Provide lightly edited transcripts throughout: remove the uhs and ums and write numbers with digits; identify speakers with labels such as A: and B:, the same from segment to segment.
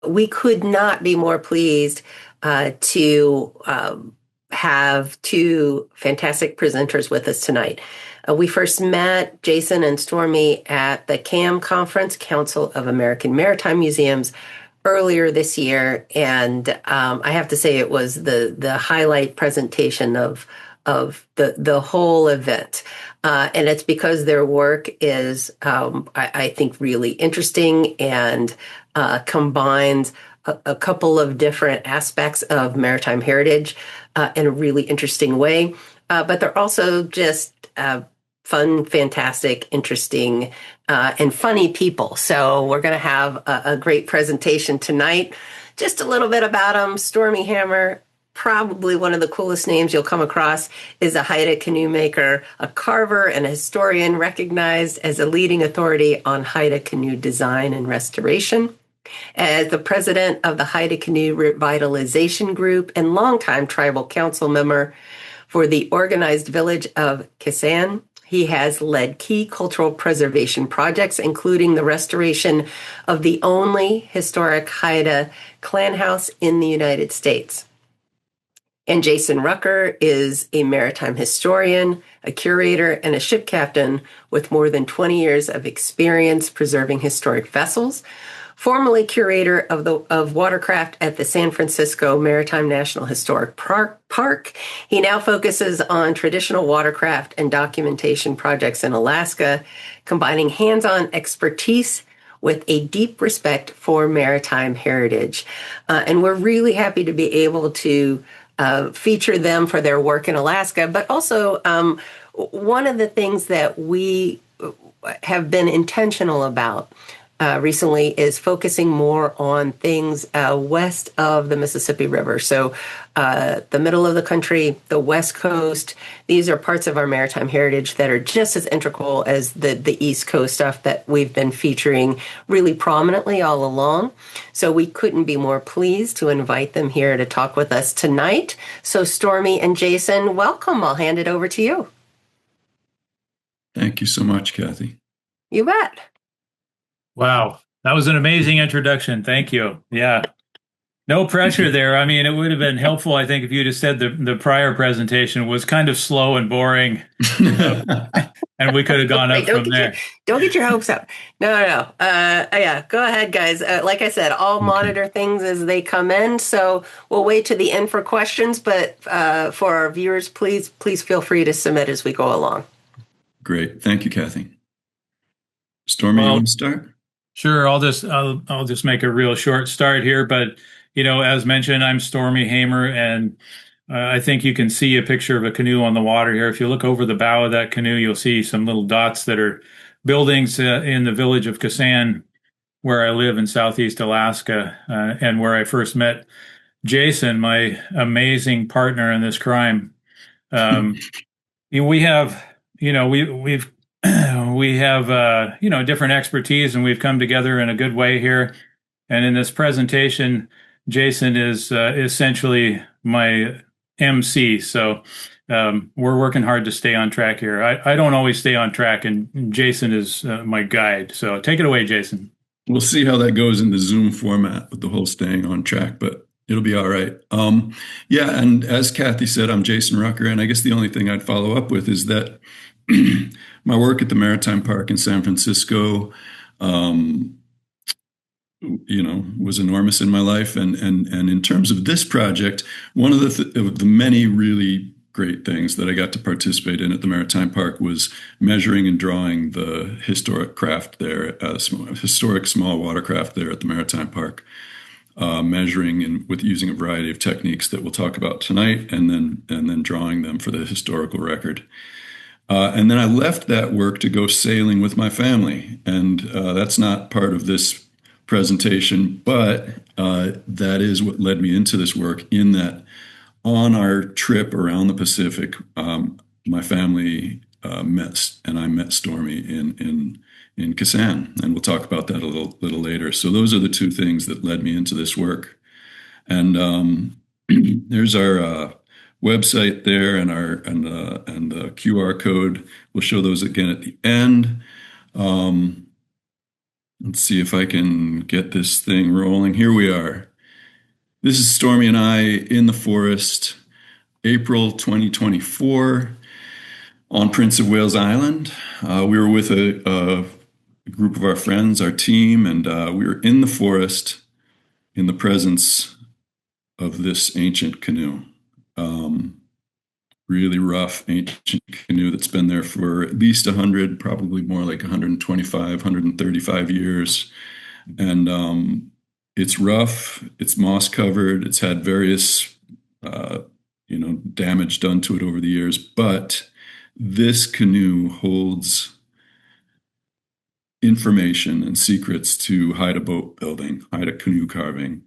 A: We could not be more pleased to have two fantastic presenters with us tonight. We first met Jason and Stormy at the CAM conference, Council of American Maritime Museums, earlier this year, and I have to say it was the highlight presentation of the whole event. And it's because their work is, I think, really interesting and combines a couple of different aspects of maritime heritage in a really interesting way. But they're also just fun, fantastic, interesting, and funny people. So we're going to have a great presentation tonight. Just a little bit about them. Stormy Hamar, probably one of the coolest names you'll come across, is a Haida canoe maker, a carver, and a historian recognized as a leading authority on Haida canoe design and restoration. As the president of the Haida Canoe Revitalization Group and longtime tribal council member for the organized village of Kasaan, he has led key cultural preservation projects, including the restoration of the only historic Haida clan house in the United States. And Jason Rucker is a maritime historian, a curator, and a ship captain with more than 20 years of experience preserving historic vessels. Formerly curator of watercraft at the San Francisco Maritime National Historic Park, he now focuses on traditional watercraft and documentation projects in Alaska, combining hands-on expertise with a deep respect for maritime heritage. And we're really happy to be able to feature them for their work in Alaska, but also one of the things that we have been intentional about recently is focusing more on things west of the Mississippi River. So the middle of the country, the West Coast, these are parts of our maritime heritage that are just as integral as the East Coast stuff that we've been featuring really prominently all along. So we couldn't be more pleased to invite them here to talk with us tonight. So Stormy and Jason, welcome. I'll hand it over to you.
B: Thank you so much, Kathy.
A: You bet.
C: Wow, that was an amazing introduction. Thank you. Yeah, no pressure there. I mean, it would have been helpful, I think, if you'd have said the prior presentation was kind of slow and boring, and we could have gone up from there.
A: Don't get your hopes up. No. Yeah, go ahead, guys. Like I said, I'll monitor things as they come in, so we'll wait to the end for questions. But for our viewers, please feel free to submit as we go along.
B: Great, thank you, Kathy. Stormy, you want to start?
C: Sure, I'll just make a real short start here, but as mentioned, I'm Stormy Hamar, and I think you can see a picture of a canoe on the water here. If you look over the bow of that canoe, you'll see some little dots that are buildings in the village of Kasaan, where I live in Southeast Alaska, and where I first met Jason, my amazing partner in this crime. We have, we have different expertise, and we've come together in a good way here. And in this presentation, Jason is essentially my MC. So we're working hard to stay on track here. I don't always stay on track, and Jason is my guide. So take it away, Jason.
B: We'll see how that goes in the Zoom format with the whole staying on track, but it'll be all right. Yeah, and as Kathy said, I'm Jason Rucker, and I guess the only thing I'd follow up with is that my work at the Maritime Park in San Francisco, was enormous in my life. And in terms of this project, one of the many really great things that I got to participate in at the Maritime Park was measuring and drawing the historic craft there, historic small watercraft there at the Maritime Park, measuring and with using a variety of techniques that we'll talk about tonight, and then drawing them for the historical record. And then I left that work to go sailing with my family. And that's not part of this presentation, but that is what led me into this work, in that on our trip around the Pacific, my family met, and I met Stormy in Kasaan. And we'll talk about that a little later. So those are the two things that led me into this work. And there's our website there, and the QR code. We'll show those again at the end. Let's see if I can get this thing rolling. Here we are. This is Stormy and I in the forest, April 2024 on Prince of Wales Island. We were with a group of our friends, our team, and we were in the forest in the presence of this ancient canoe. Really rough ancient canoe that's been there for at least 100, probably more like 125, 135 years. And it's rough, it's moss covered, it's had various, damage done to it over the years. But this canoe holds information and secrets to Haida boat building, Haida canoe carving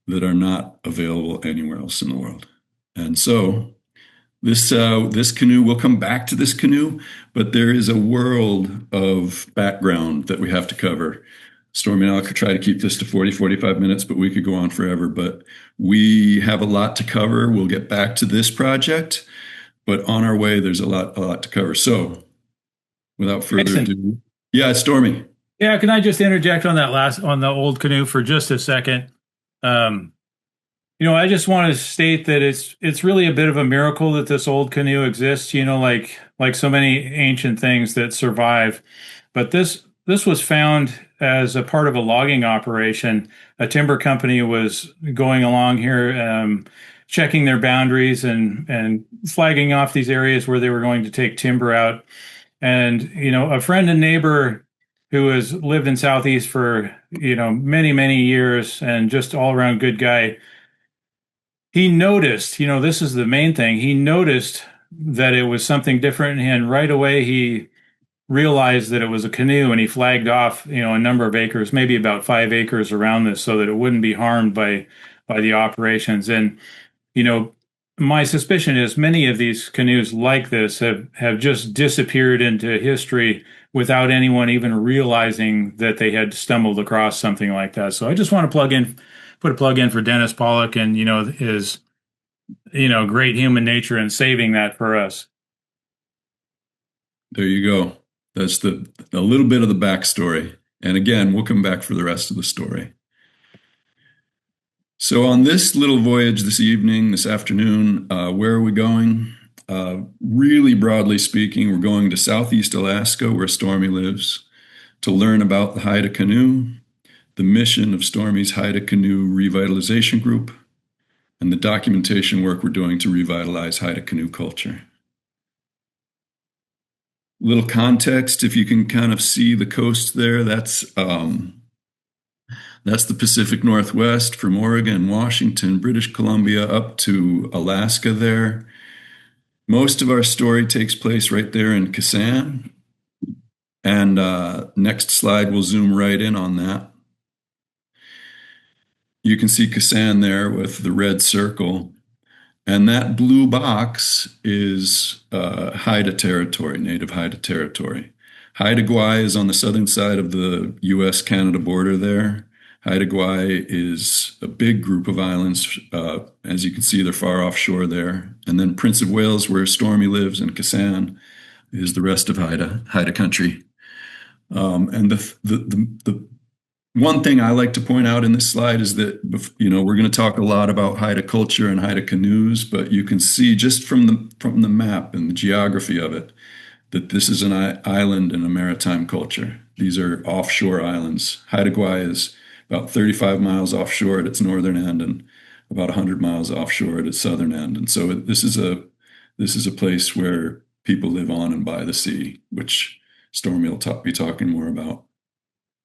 B: that are not available anywhere else in the world. And so this canoe, we'll come back to this canoe, but there is a world of background that we have to cover. Stormy and I could try to keep this to 40, 45 minutes, but we could go on forever. But we have a lot to cover. We'll get back to this project, but on our way, there's a lot to cover. So without further ado, yeah, Stormy.
C: Yeah, can I just interject on on the old canoe for just a second? I just want to state that it's really a bit of a miracle that this old canoe exists, like so many ancient things that survive. But this was found as a part of a logging operation. A timber company was going along here, checking their boundaries and flagging off these areas where they were going to take timber out. And, a friend and neighbor who has lived in Southeast for, many, many years and just all around good guy, he noticed, this is the main thing. He noticed that it was something different, and right away he realized that it was a canoe, and he flagged off, a number of acres, maybe about 5 acres around this, so that it wouldn't be harmed by the operations. And, my suspicion is many of these canoes like this have just disappeared into history without anyone even realizing that they had stumbled across something like that. So I just want to put a plug in for Dennis Pollock and, his, great human nature in saving that for us.
B: There you go. That's a little bit of the backstory. And again, we'll come back for the rest of the story. So on this little voyage this afternoon, where are we going? Really broadly speaking, we're going to Southeast Alaska, where Stormy lives, to learn about the Haida canoe, the mission of Stormy's Haida Canoe Revitalization Group, and the documentation work we're doing to revitalize Haida canoe culture. Little context, if you can kind of see the coast there, that's the Pacific Northwest from Oregon, Washington, British Columbia, up to Alaska there. Most of our story takes place right there in Kasaan. And next slide, we'll zoom right in on that. You can see Kasaan there with the red circle. And that blue box is Haida territory, native Haida territory. Haida Gwaii is on the southern side of the U.S.-Canada border there. Haida Gwaii is a big group of islands. As you can see, they're far offshore there. And then Prince of Wales, where Stormy lives, and Kasaan is the rest of Haida country. And the one thing I like to point out in this slide is that, we're going to talk a lot about Haida culture and Haida canoes, but you can see just from the map and the geography of it that this is an island and a maritime culture. These are offshore islands. Haida Gwaii is about 35 miles offshore at its northern end and about 100 miles offshore at its southern end. And so this is a place where people live on and by the sea, which Stormy will be talking more about.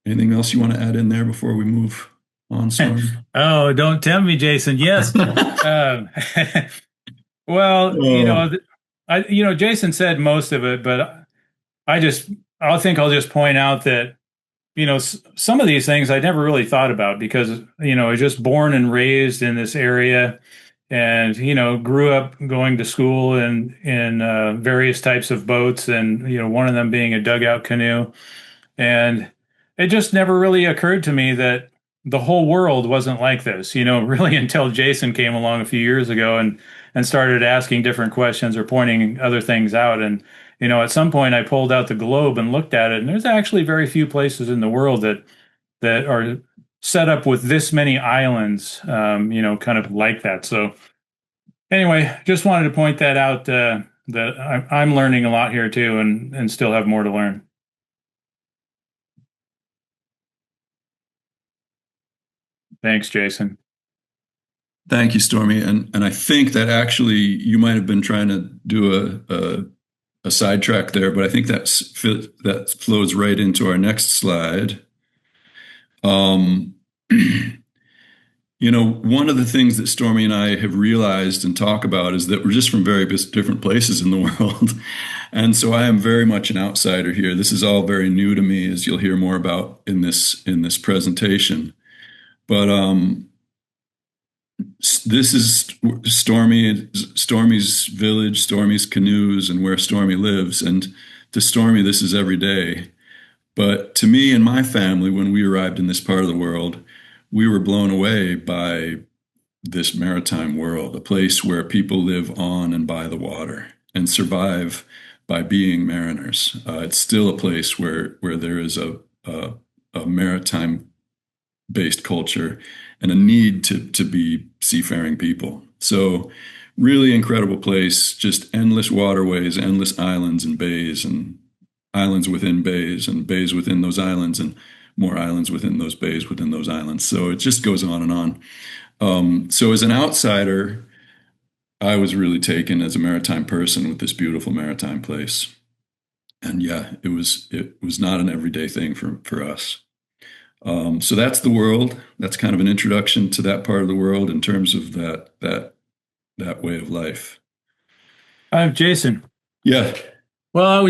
B: Anything else you want to add in there before we move on, Stormy?
C: Oh, don't tempt me, Jason. Yes. Well, Jason said most of it, but I think I'll just point out that, some of these things I never really thought about because, I was just born and raised in this area and, grew up going to school in various types of boats and, one of them being a dugout canoe. And it just never really occurred to me that the whole world wasn't like this, really until Jason came along a few years ago and started asking different questions or pointing other things out. And, at some point I pulled out the globe and looked at it, and there's actually very few places in the world that that are set up with this many islands, kind of like that. So anyway, just wanted to point that out, that I'm learning a lot here too, and still have more to learn. Thanks, Jason.
B: Thank you, Stormy. And I think that actually you might have been trying to do a sidetrack there, but I think that flows right into our next slide. One of the things that Stormy and I have realized and talk about is that we're just from very different places in the world. And so I am very much an outsider here. This is all very new to me, as you'll hear more about in this presentation. But this is Stormy's village, Stormy's canoes, and where Stormy lives. And to Stormy, this is every day. But to me and my family, when we arrived in this part of the world, we were blown away by this maritime world, a place where people live on and by the water and survive by being mariners. It's still a place where there is a maritime-based culture and a need to be seafaring people. So really incredible place, just endless waterways, endless islands and bays, and islands within bays, and bays within those islands, and more islands within those bays within those islands. So it just goes on and on. So as an outsider, I was really taken as a maritime person with this beautiful maritime place. And yeah, it was not an everyday thing for us. So that's the world. That's kind of an introduction to that part of the world in terms of that way of life.
C: Jason.
B: Yeah.
C: Well,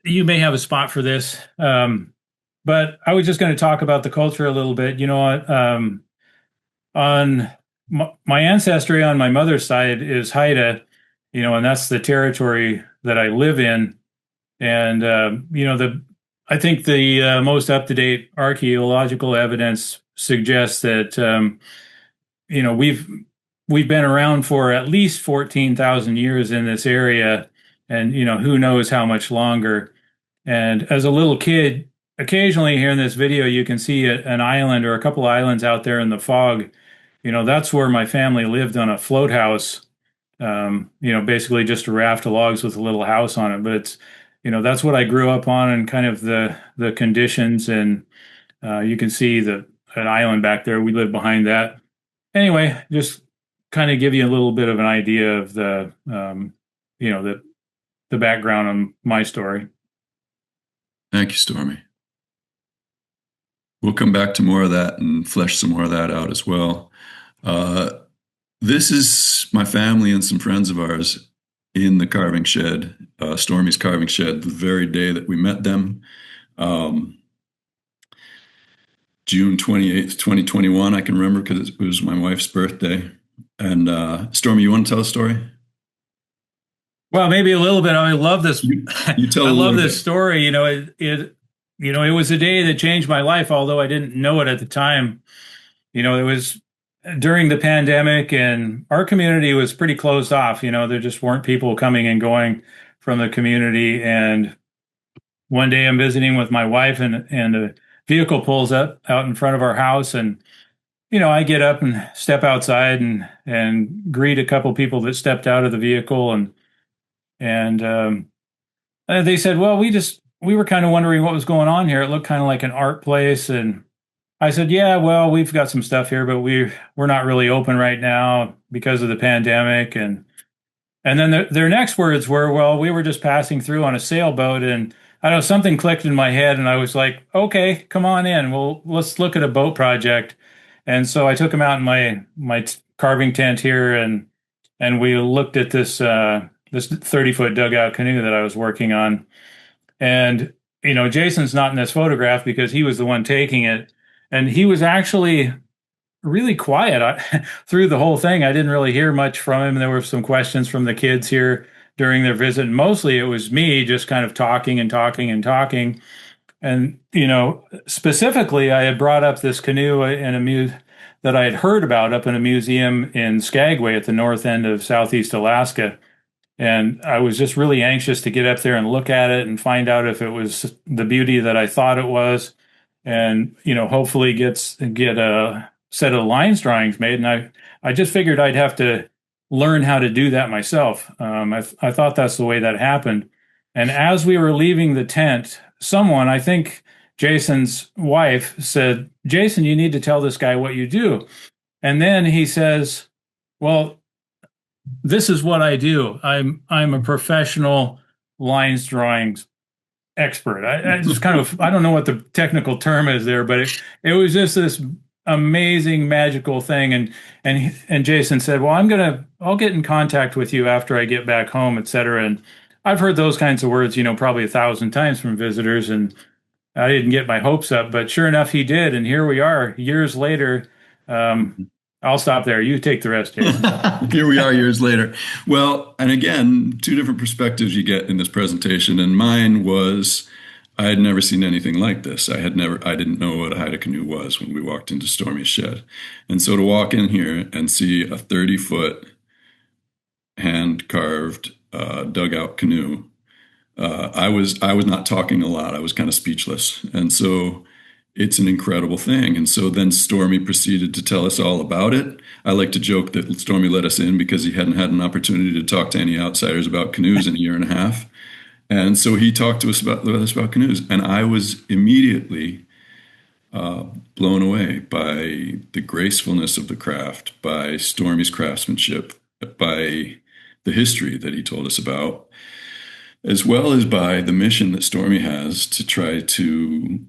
C: you may have a spot for this, but I was just going to talk about the culture a little bit. On my ancestry on my mother's side is Haida, and that's the territory that I live in. And, I think the most up-to-date archaeological evidence suggests that, we've been around for at least 14,000 years in this area, and, who knows how much longer. And as a little kid, occasionally here in this video, you can see an island or a couple islands out there in the fog. That's where my family lived, on a float house, basically just a raft of logs with a little house on it. But it's, that's what I grew up on, and kind of the conditions. And you can see an island back there. We live behind that. Anyway, just kind of give you a little bit of an idea of the background on my story.
B: Thank you, Stormy. We'll come back to more of that and flesh some more of that out as well. This is my family and some friends of ours in the carving shed, Stormy's carving shed, the very day that we met them. June 28th, 2021, I can remember because it was my wife's birthday. And Stormy, you want to tell a story?
C: Well, maybe a little bit. I love this.
B: You tell
C: I love this story. It was a day that changed my life, although I didn't know it at the time. It was during the pandemic, and our community was pretty closed off. There just weren't people coming and going from the community. And one day I'm visiting with my wife, and a vehicle pulls up out in front of our house, and I get up and step outside and greet a couple people that stepped out of the vehicle, and they said, well, we were kind of wondering what was going on here. It looked kind of like an art place. And I said, yeah, well, we've got some stuff here, but we're not really open right now because of the pandemic. And then their next words were, well, we were just passing through on a sailboat, and I don't know, something clicked in my head, and I was like, okay, come on in. Well, let's look at a boat project. And so I took them out in my carving tent here, and we looked at this 30-foot dugout canoe that I was working on. And, Jason's not in this photograph because he was the one taking it. And he was actually really quiet through the whole thing. I didn't really hear much from him. There were some questions from the kids here during their visit. And mostly it was me just kind of talking and talking and talking. And, specifically, I had brought up this canoe that I had heard about up in a museum in Skagway at the north end of Southeast Alaska. And I was just really anxious to get up there and look at it and find out if it was the beauty that I thought it was. and hopefully get a set of lines drawings made. And I just figured I'd have to learn how to do that myself. I thought that's the way that happened. And as we were leaving the tent, someone, I think Jason's wife, said, "Jason, you need to tell this guy what you do." And then he says, "Well, this is what I do. I'm a professional lines drawings expert." I just kind of, I don't know what the technical term is there, but it was just this amazing magical thing. And Jason said, "Well, I'll get in contact with you after I get back home, etc." And I've heard those kinds of words, probably 1,000 times from visitors, and I didn't get my hopes up, but sure enough, he did. And here we are years later. I'll stop there. You take the rest, Jason.
B: Here we are years later. Well, and again, two different perspectives you get in this presentation. And mine was, I had never seen anything like this. I didn't know what a Haida canoe was when we walked into Stormy's shed. And so to walk in here and see a 30-foot hand-carved dugout canoe, I was not talking a lot. I was kind of speechless. And so it's an incredible thing. And so then Stormy proceeded to tell us all about it. I like to joke that Stormy let us in because he hadn't had an opportunity to talk to any outsiders about canoes in a year and a half. And so he talked to us about canoes. And I was immediately blown away by the gracefulness of the craft, by Stormy's craftsmanship, by the history that he told us about, as well as by the mission that Stormy has to try to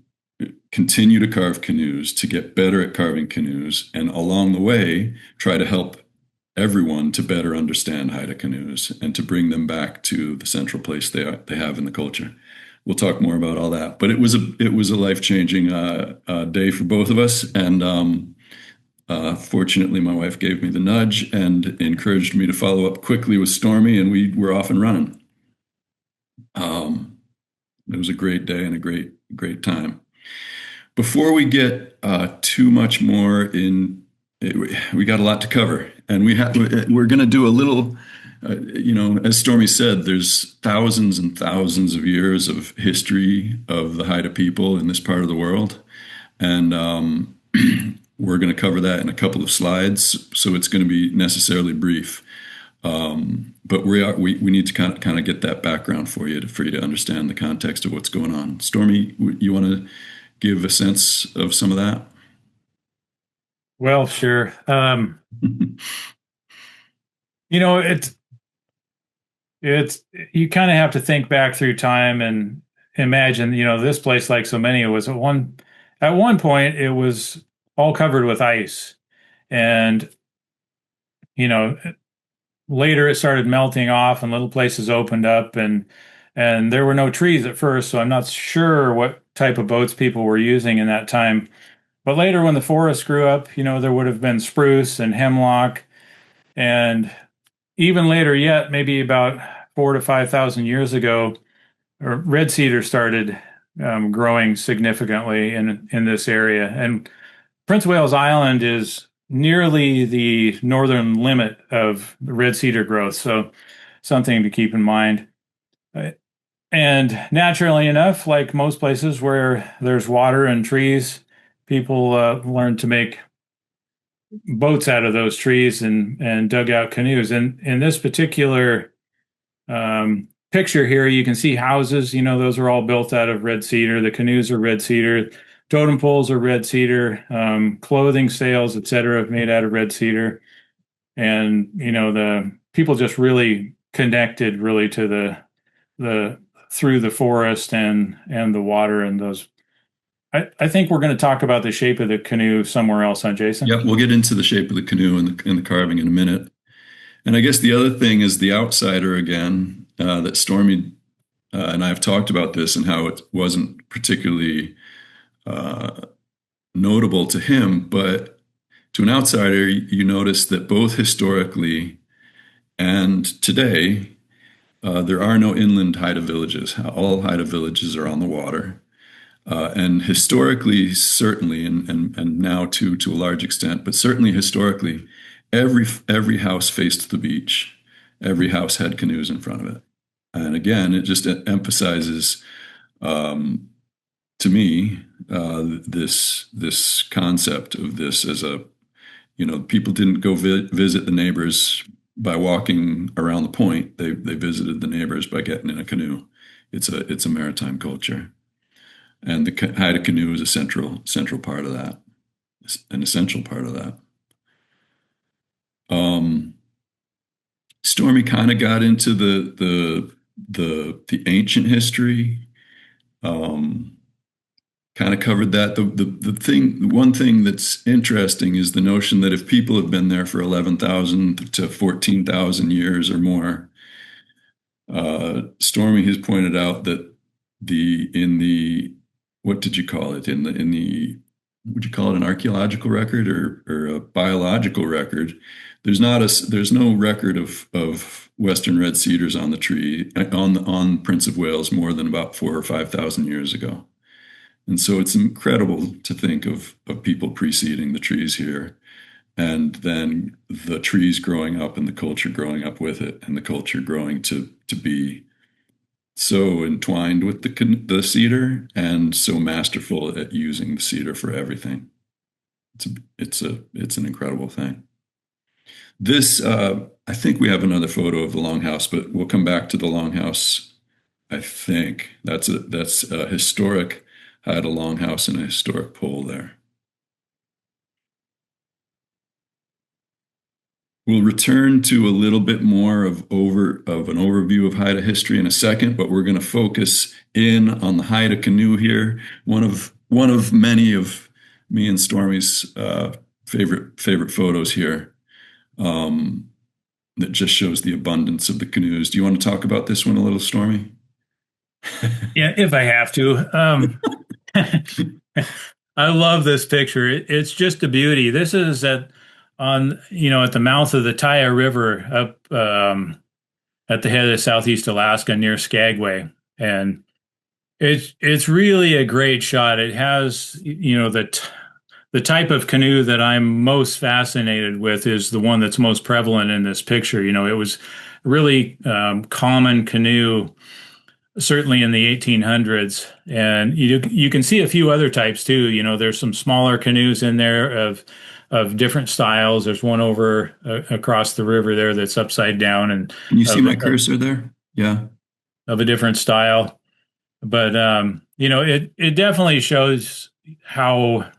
B: continue to carve canoes, to get better at carving canoes, and along the way, try to help everyone to better understand Haida canoes and to bring them back to the central place they have in the culture. We'll talk more about all that, but it was a life-changing day for both of us, and fortunately, my wife gave me the nudge and encouraged me to follow up quickly with Stormy, and we were off and running. It was a great day and a great time. Before we get too much more in, we got a lot to cover, and we're going to do a little, as Stormy said, there's thousands and thousands of years of history of the Haida people in this part of the world, and we're going to cover that in a couple of slides, so it's going to be necessarily brief. But we need to kind of get that background for you to understand the context of what's going on. Stormy, you want to give a sense of some of that?
C: Well, sure. It's you kind of have to think back through time and imagine, this place, like so many, was at one point it was all covered with ice, and later it started melting off and little places opened up, and there were no trees at first, so I'm not sure what type of boats people were using in that time. But later, when the forest grew up, there would have been spruce and hemlock, and even later yet, maybe about 4,000 to 5,000 years ago, red cedar started growing significantly in this area. And Prince of Wales Island is nearly the northern limit of red cedar growth, so something to keep in mind. And naturally enough, like most places where there's water and trees, people learned to make boats out of those trees and dug out canoes. And in this particular picture here, you can see houses. Those are all built out of red cedar. The canoes are red cedar. Totem poles are red cedar. Clothing, sails, etc., made out of red cedar. And the people just really connected really to the through the forest and the water and those. I think we're going to talk about the shape of the canoe somewhere else, huh, Jason?
B: Yeah, we'll get into the shape of the canoe and the carving in a minute. And I guess the other thing is the outsider again, that Stormy and I have talked about this and how it wasn't particularly notable to him, but to an outsider, you notice that both historically and today, there are no inland Haida villages. All Haida villages are on the water. And historically, certainly, and now too, to a large extent, but certainly historically, every house faced the beach. Every house had canoes in front of it. And again, it just emphasizes to me, this concept of this as a, people didn't go visit the neighbors by walking around the point. They visited the neighbors by getting in a canoe. It's a maritime culture, and the Haida canoe is a central part of that, an essential part of that. Stormy kind of got into the ancient history. Kind of covered that. One thing that's interesting is the notion that if people have been there for 11,000 to 14,000 years or more, Stormy has pointed out that what did you call it? Would you call it an archaeological record or a biological record? There's no record of Western red cedars on the tree on Prince of Wales more than about 4,000 or 5,000 years ago. And so it's incredible to think of people preceding the trees here, and then the trees growing up and the culture growing up with it, and the culture growing to be so entwined with the cedar and so masterful at using the cedar for everything. It's an incredible thing. This, I think we have another photo of the longhouse, but we'll come back to the longhouse. I think that's a historic Haida longhouse and a historic pole there. We'll return to a little bit more of an overview of Haida history in a second, but we're going to focus in on the Haida canoe here. One of many of me and Stormy's favorite photos here, that just shows the abundance of the canoes. Do you want to talk about this one a little, Stormy?
C: Yeah, if I have to. I love this picture. It's just a beauty. This is at the mouth of the Taya River up at the head of Southeast Alaska near Skagway, and it's really a great shot. It has the type of canoe that I'm most fascinated with is the one that's most prevalent in this picture. It was really common canoe, certainly in the 1800s, and you can see a few other types too. There's some smaller canoes in there of different styles. There's one over across the river there that's upside down, and
B: can you see my cursor there? Yeah,
C: of a different style. But it definitely shows how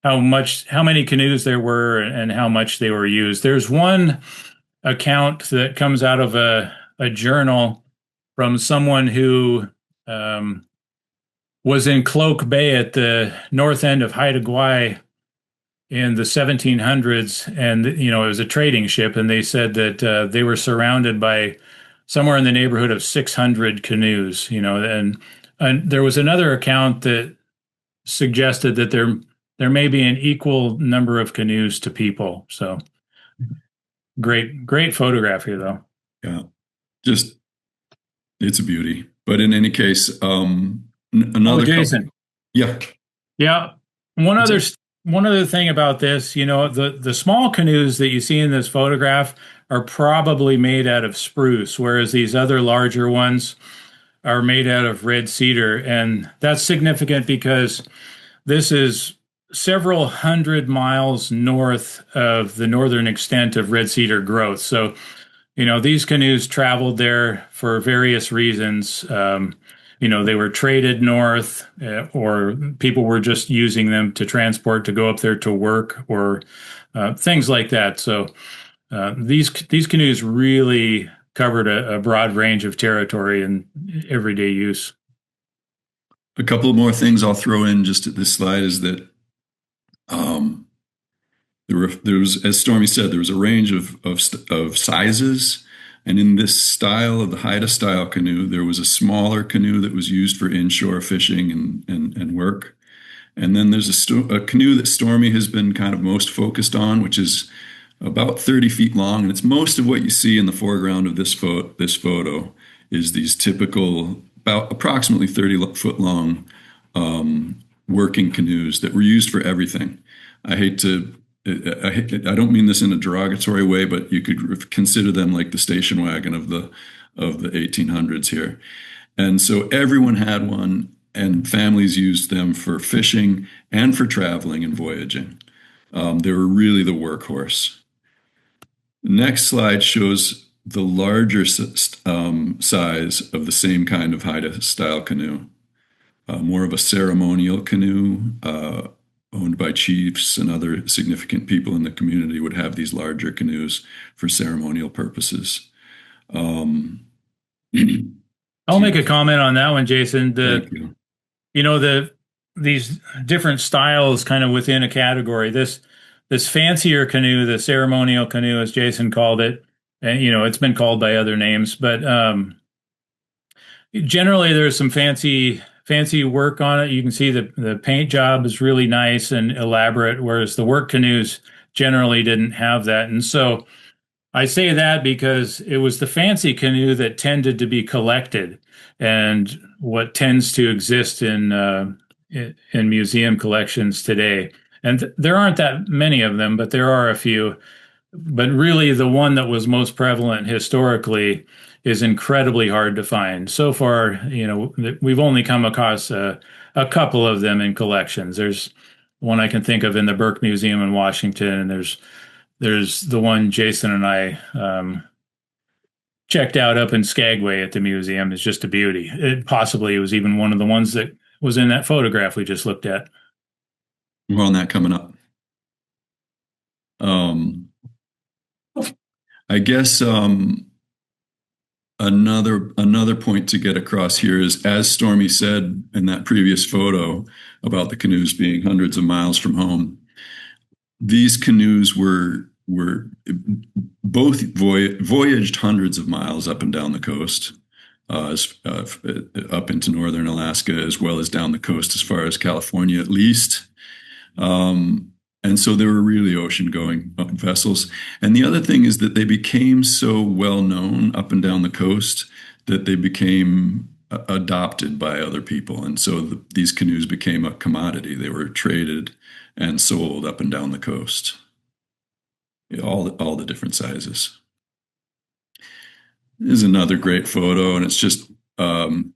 C: many canoes there were and how much they were used. There's one account that comes out of a journal from someone who was in Cloak Bay at the north end of Haida Gwaii in the 1700s, and it was a trading ship, and they said that they were surrounded by somewhere in the neighborhood of 600 canoes. And there was another account that suggested that there may be an equal number of canoes to people. So great photograph here, though.
B: Yeah, it's a beauty. But in any case, another
C: Jason. Yeah. One other thing about this, the small canoes that you see in this photograph are probably made out of spruce, whereas these other larger ones are made out of red cedar. And that's significant because this is several hundred miles north of the northern extent of red cedar growth. So, these canoes traveled there for various reasons. They were traded north, or people were just using them to transport to go up there to work, or things like that. So these canoes really covered a broad range of territory and everyday use.
B: A couple of more things I'll throw in just at this slide is that there was, as Stormy said, there was a range of sizes. And in this style of the Haida style canoe, there was a smaller canoe that was used for inshore fishing and work. And then there's a canoe that Stormy has been kind of most focused on, which is about 30 feet long. And it's most of what you see in the foreground of this photo is these typical, about approximately 30-foot long working canoes that were used for everything. I don't mean this in a derogatory way, but you could consider them like the station wagon of the 1800s here. And so everyone had one. and families used them for fishing and for traveling and voyaging. They were really the workhorse. The next slide shows the larger size of the same kind of Haida style canoe, more of a ceremonial canoe, owned by chiefs and other significant people in the community would have these larger canoes for ceremonial purposes.
C: I'll make a comment on that one, Jason.
B: Thank you.
C: These different styles kind of within a category. This fancier canoe, the ceremonial canoe, as Jason called it, and it's been called by other names, but generally there's some fancy work on it. You can see the paint job is really nice and elaborate, whereas the work canoes generally didn't have that. And so I say that because it was the fancy canoe that tended to be collected, and what tends to exist in museum collections today. And there aren't that many of them, but there are a few. But really, the one that was most prevalent historically is incredibly hard to find. So far, we've only come across a couple of them in collections. There's one I can think of in the Burke Museum in Washington, and there's the one Jason and I checked out up in Skagway at the museum. It's just a beauty. It was even one of the ones that was in that photograph we just looked at.
B: More on that coming up. I guess another point to get across here is, as Stormy said in that previous photo about the canoes being hundreds of miles from home, these canoes were both voyaged hundreds of miles up and down the coast, up into northern Alaska, as well as down the coast as far as California, at least. And so they were really ocean-going vessels. And the other thing is that they became so well-known up and down the coast that they became adopted by other people. And so these canoes became a commodity. They were traded and sold up and down the coast, all the different sizes. This is another great photo, and it's just fun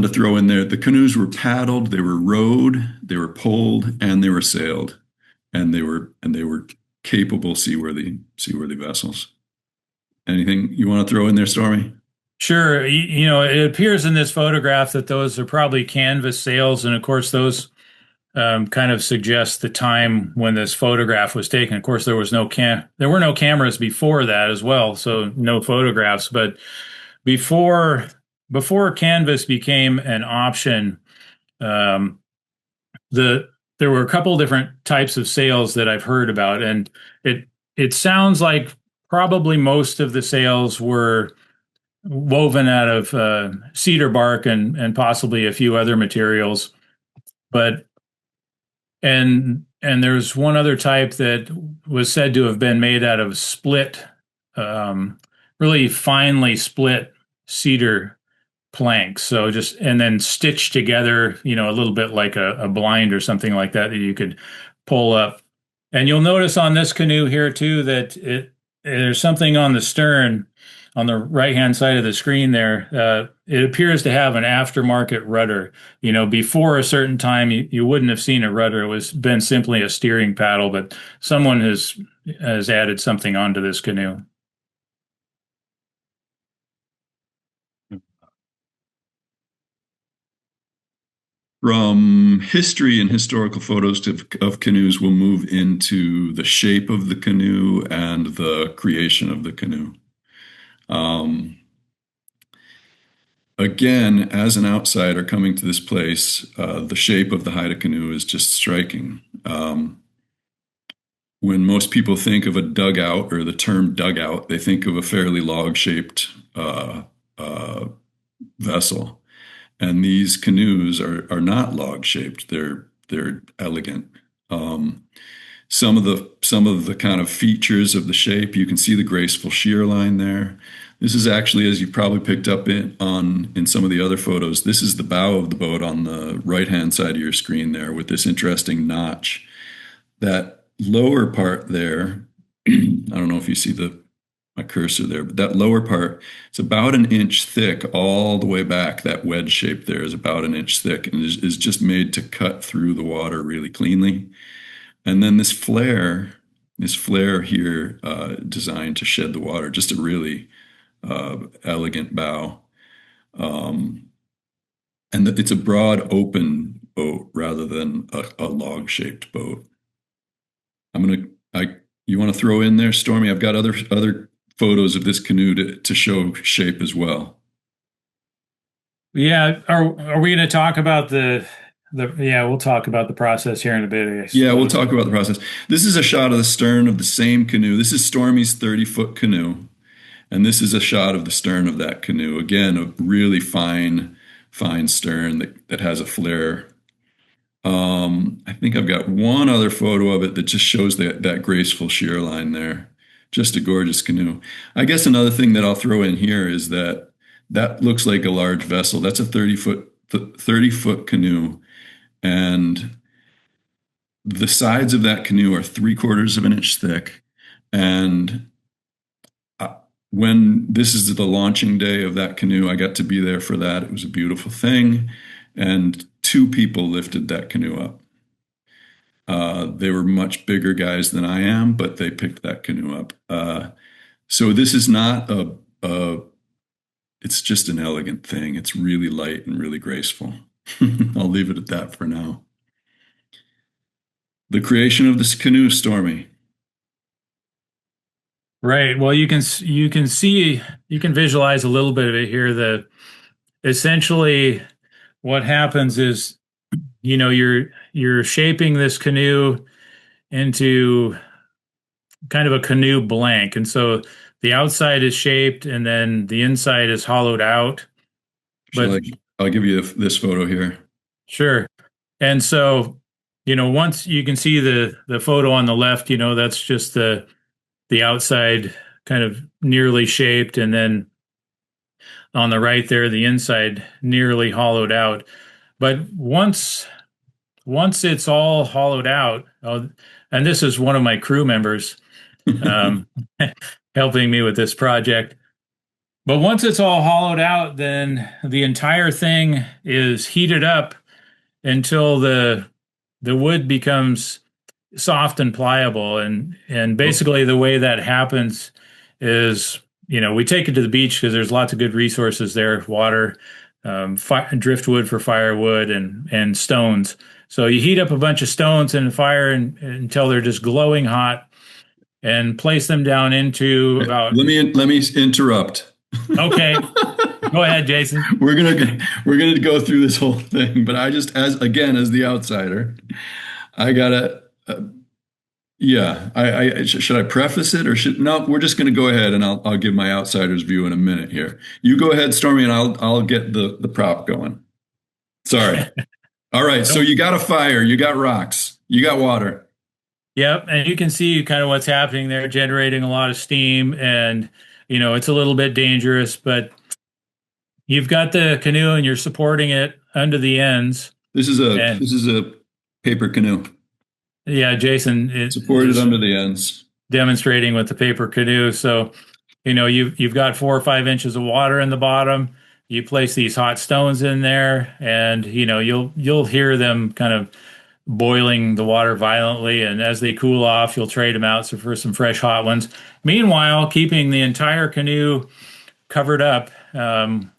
B: to throw in there. The canoes were paddled, they were rowed, they were poled, and they were sailed, and they were capable seaworthy vessels. Anything you want to throw in there, Stormy?
C: Sure. It appears in this photograph that those are probably canvas sails, and of course those kind of suggest the time when this photograph was taken. Of course, there were no cameras before that as well, so no photographs. But before canvas became an option, there were a couple different types of sails that I've heard about, and it sounds like probably most of the sails were woven out of cedar bark and possibly a few other materials, and there's one other type that was said to have been made out of split, really finely split cedar planks. So and then stitched together, a little bit like a blind or something like that you could pull up. And you'll notice on this canoe here too that there's something on the stern, on the right-hand side of the screen there. It appears to have an aftermarket rudder. Before a certain time, you wouldn't have seen a rudder. It was been simply a steering paddle, but someone has added something onto this canoe.
B: From history and historical photos of canoes, we'll move into the shape of the canoe and the creation of the canoe. Again, as an outsider coming to this place, the shape of the Haida canoe is just striking. When most people think of a dugout or the term dugout, they think of a fairly log-shaped vessel. And these canoes are not log-shaped. They're elegant. Some of the kind of features of the shape, you can see the graceful shear line there. This is actually, as you probably picked up in some of the other photos, this is the bow of the boat on the right-hand side of your screen there with this interesting notch. That lower part there, I don't know if you see the my cursor there, but that lower part, it's about an inch thick all the way back. That wedge shape there is about an inch thick and is just made to cut through the water really cleanly. And then this flare here, designed to shed the water, just a really elegant bow. Um, and it's a broad, open boat rather than a log-shaped boat. You want to throw in there, Stormy? I've got other photos of this canoe to show shape as well.
C: Yeah, are we going to talk about yeah, we'll talk about the process here in a bit, I
B: Yeah, we'll
C: suppose.
B: talk about the process. This is a shot of the stern of the same canoe. This is Stormy's 30-foot canoe, and this is a shot of the stern of that canoe. Again, a really fine stern that has a flare. I think I've got one other photo of it that just shows that graceful shear line there. Just a gorgeous canoe. I guess another thing that I'll throw in here is that looks like a large vessel. That's a 30-foot canoe, and the sides of that canoe are 3/4 of an inch thick. And when this is the launching day of that canoe, I got to be there for that. It was a beautiful thing, and two people lifted that canoe up. They were much bigger guys than I am, but they picked that canoe up. So this is not it's just an elegant thing. It's really light and really graceful. I'll leave it at that for now. The creation of this canoe, Stormy.
C: Right. Well, you can see, you can visualize a little bit of it here. Essentially what happens is, you're shaping this canoe into kind of a canoe blank. And so the outside is shaped and then the inside is hollowed out. But
B: I'll give you this photo here.
C: sure. And so, once you can see the photo on the left, that's just the outside kind of nearly shaped, and then on the right there, the inside nearly hollowed out. But once it's all hollowed out, and this is one of my crew members um, helping me with this project. But once it's all hollowed out, then the entire thing is heated up until the wood becomes soft and pliable. And basically the way that happens is, we take it to the beach because there's lots of good resources there, water, driftwood for firewood, and stones. So you heat up a bunch of stones in the fire until they're just glowing hot, and place them down into about.
B: Let me interrupt.
C: Okay, go ahead, Jason.
B: We're gonna go through this whole thing, but I just as the outsider, I gotta. Yeah, I should I preface it or should no? We're just going to go ahead and I'll give my outsider's view in a minute here. You go ahead, Stormy, and I'll get the prop going. Sorry. All right. So you got a fire, you got rocks, you got water.
C: Yep, and you can see kind of what's happening there, generating a lot of steam, and it's a little bit dangerous, but you've got the canoe and you're supporting it under the ends.
B: This is a paper canoe.
C: Yeah, Jason is
B: supported under the ends,
C: demonstrating with the paper canoe. So, you've got 4 or 5 inches of water in the bottom. You place these hot stones in there, and you'll hear them kind of boiling the water violently. And as they cool off, you'll trade them out for some fresh hot ones. Meanwhile, keeping the entire canoe covered up. In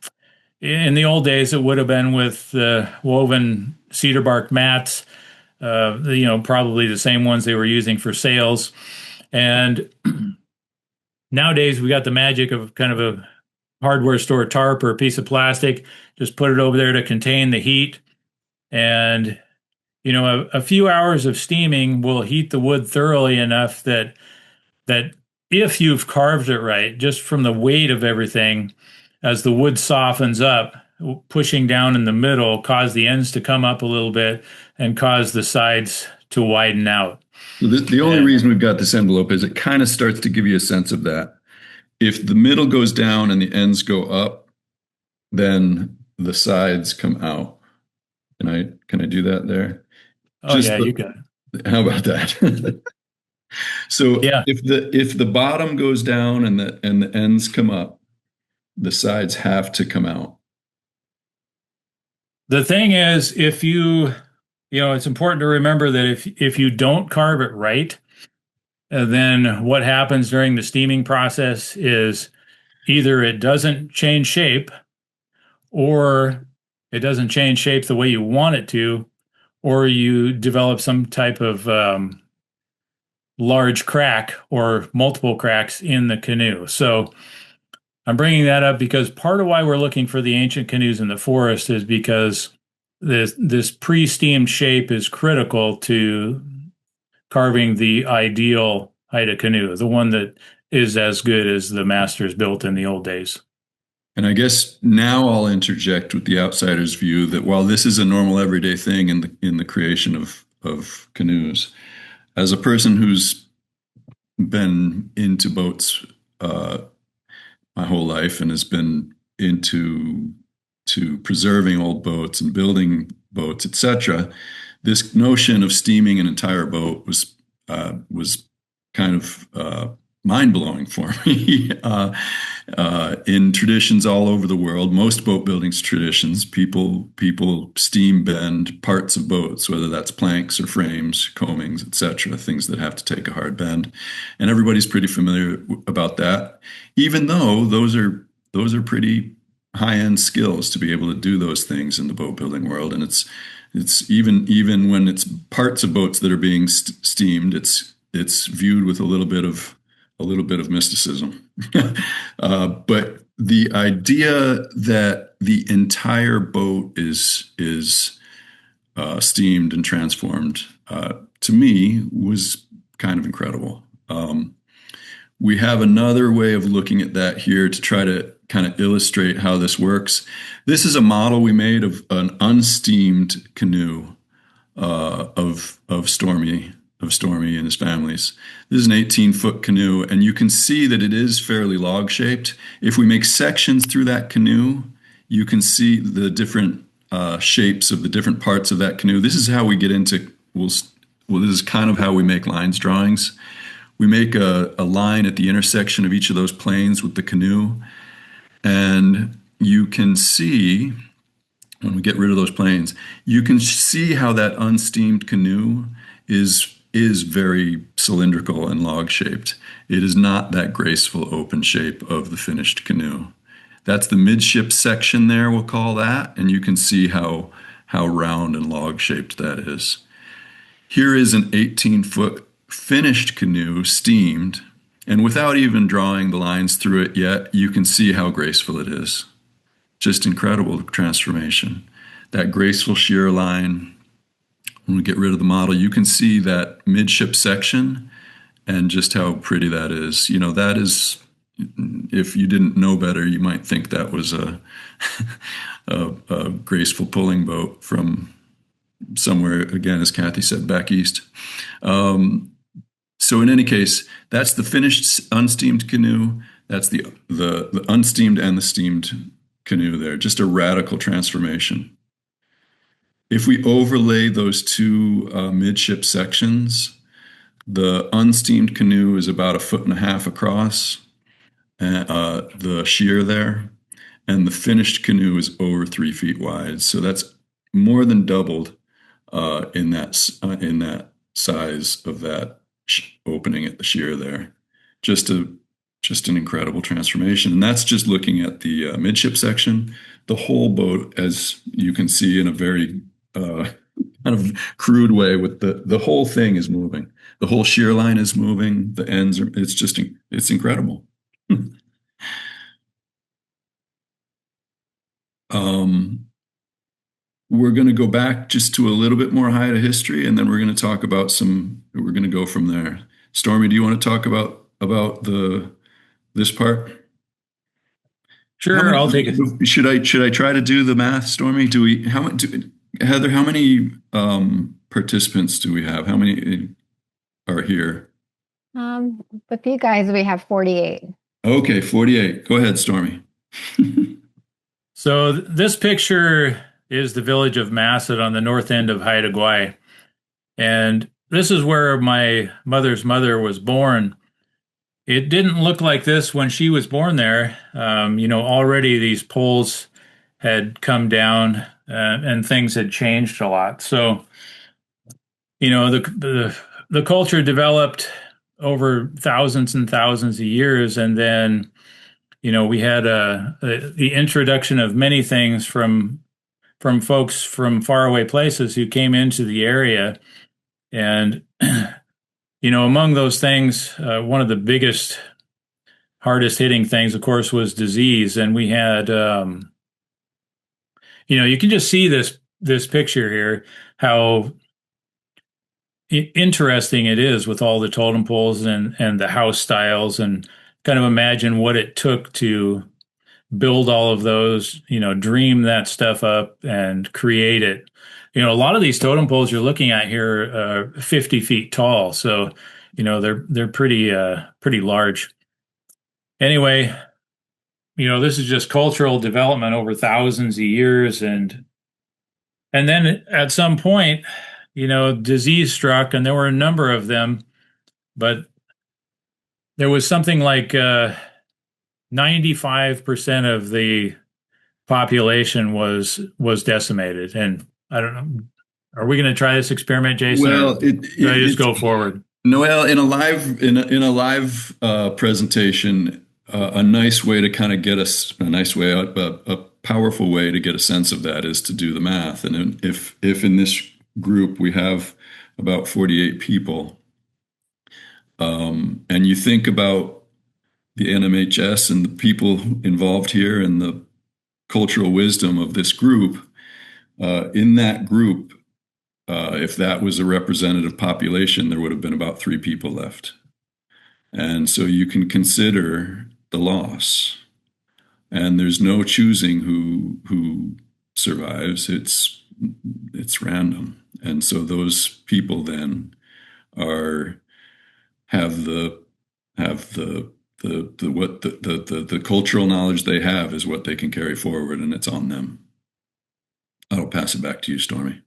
C: the old days, it would have been with woven cedar bark mats. Probably the same ones they were using for sails. And nowadays we got the magic of kind of a hardware store tarp or a piece of plastic. Just put it over there to contain the heat. And, a few hours of steaming will heat the wood thoroughly enough that if you've carved it right, just from the weight of everything, as the wood softens up, pushing down in the middle, cause the ends to come up a little bit and cause the sides to widen out.
B: The only reason we've got this envelope is it kind of starts to give you a sense of that. If the middle goes down and the ends go up, then the sides come out. Can I do that there?
C: Oh, yeah, you can.
B: How about that? So
C: Yeah.
B: if the bottom goes down and the ends come up, the sides have to come out.
C: The thing is, if it's important to remember that if you don't carve it right, then what happens during the steaming process is either it doesn't change shape or it doesn't change shape the way you want it to, or you develop some type of large crack or multiple cracks in the canoe. So I'm bringing that up because part of why we're looking for the ancient canoes in the forest is because this pre-steamed shape is critical to carving the ideal Haida canoe, the one that is as good as the masters built in the old days.
B: And I guess now I'll interject with the outsider's view that while this is a normal everyday thing in the creation of canoes, as a person who's been into boats my whole life and has been into to preserving old boats and building boats, etc., this notion of steaming an entire boat was kind of mind blowing for me. In traditions all over the world, most boat building traditions, people steam bend parts of boats, whether that's planks or frames, coamings, etc., things that have to take a hard bend, and everybody's pretty familiar about that. Even though those are pretty high end skills to be able to do those things in the boat building world, and it's even when it's parts of boats that are being steamed, it's viewed with a little bit of mysticism. But the idea that the entire boat is steamed and transformed, to me was kind of incredible. We have another way of looking at that here to try to kind of illustrate how this works. This is a model we made of an unsteamed canoe of Stormy and his families. This is an 18-foot canoe, and you can see that it is fairly log-shaped. If we make sections through that canoe, you can see the different shapes of the different parts of that canoe. This is how we get into, this is kind of how we make lines drawings. We make a line at the intersection of each of those planes with the canoe, and you can see, when we get rid of those planes, you can see how that unsteamed canoe is very cylindrical and log-shaped. It is not that graceful open shape of the finished canoe. That's the midship section there, we'll call that, and you can see how round and log-shaped that is. Here is an 18-foot finished canoe, steamed, and without even drawing the lines through it yet, you can see how graceful it is. Just incredible transformation. That graceful shear line. When we get rid of the model, you can see that midship section and just how pretty that is. You know, that is, if you didn't know better, you might think that was a graceful pulling boat from somewhere, again, as Kathy said, back east. So in any case, that's the finished unsteamed canoe. That's the unsteamed and the steamed canoe there. Just a radical transformation. If we overlay those two midship sections, the unsteamed canoe is about 1.5 feet across, the sheer there, and the finished canoe is over 3 feet wide. So that's more than doubled in that size of that opening at the sheer there. Just an incredible transformation, and that's just looking at the midship section. The whole boat, as you can see, in a very kind of crude way, with the whole thing is moving. The whole shear line is moving. The ends are. It's incredible. We're going to go back just to a little bit more Haida history, and then we're going to talk about we're going to go from there. Stormy, do you want to talk about this part?
C: Sure, I'll take it.
B: Should I try to do the math, Stormy? Heather, how many participants do we have? How many are here?
D: With you guys, we have 48.
B: Okay, 48. Go ahead, Stormy.
C: So this picture is the village of Masset on the north end of Haida Gwaii. And this is where my mother's mother was born. It didn't look like this when she was born there. Already these poles had come down, and things had changed a lot. So, the culture developed over thousands and thousands of years, and then we had the introduction of many things from folks from faraway places who came into the area, and among those things, one of the biggest, hardest hitting things, of course, was disease, and we had you can just see this picture here, how interesting it is with all the totem poles and the house styles, and kind of imagine what it took to build all of those, dream that stuff up and create it. A lot of these totem poles you're looking at here are 50 feet tall, so they're pretty large. Anyway, this is just cultural development over thousands of years, and then at some point, disease struck, and there were a number of them, but there was something like 95% of the population was decimated. And I don't know, are we going to try this experiment, Jason?
B: Well,
C: should I just go forward?
B: Noel, in a live presentation, a nice way to kind of get a powerful way to get a sense of that is to do the math. And if in this group we have about 48 people, and you think about the NMHS and the people involved here and the cultural wisdom of this group, in that group, if that was a representative population, there would have been about 3 people left. And so you can consider the loss. And there's no choosing who survives. It's random. And so those people then have the cultural knowledge they have is what they can carry forward, and it's on them. I'll pass it back to you, Stormy.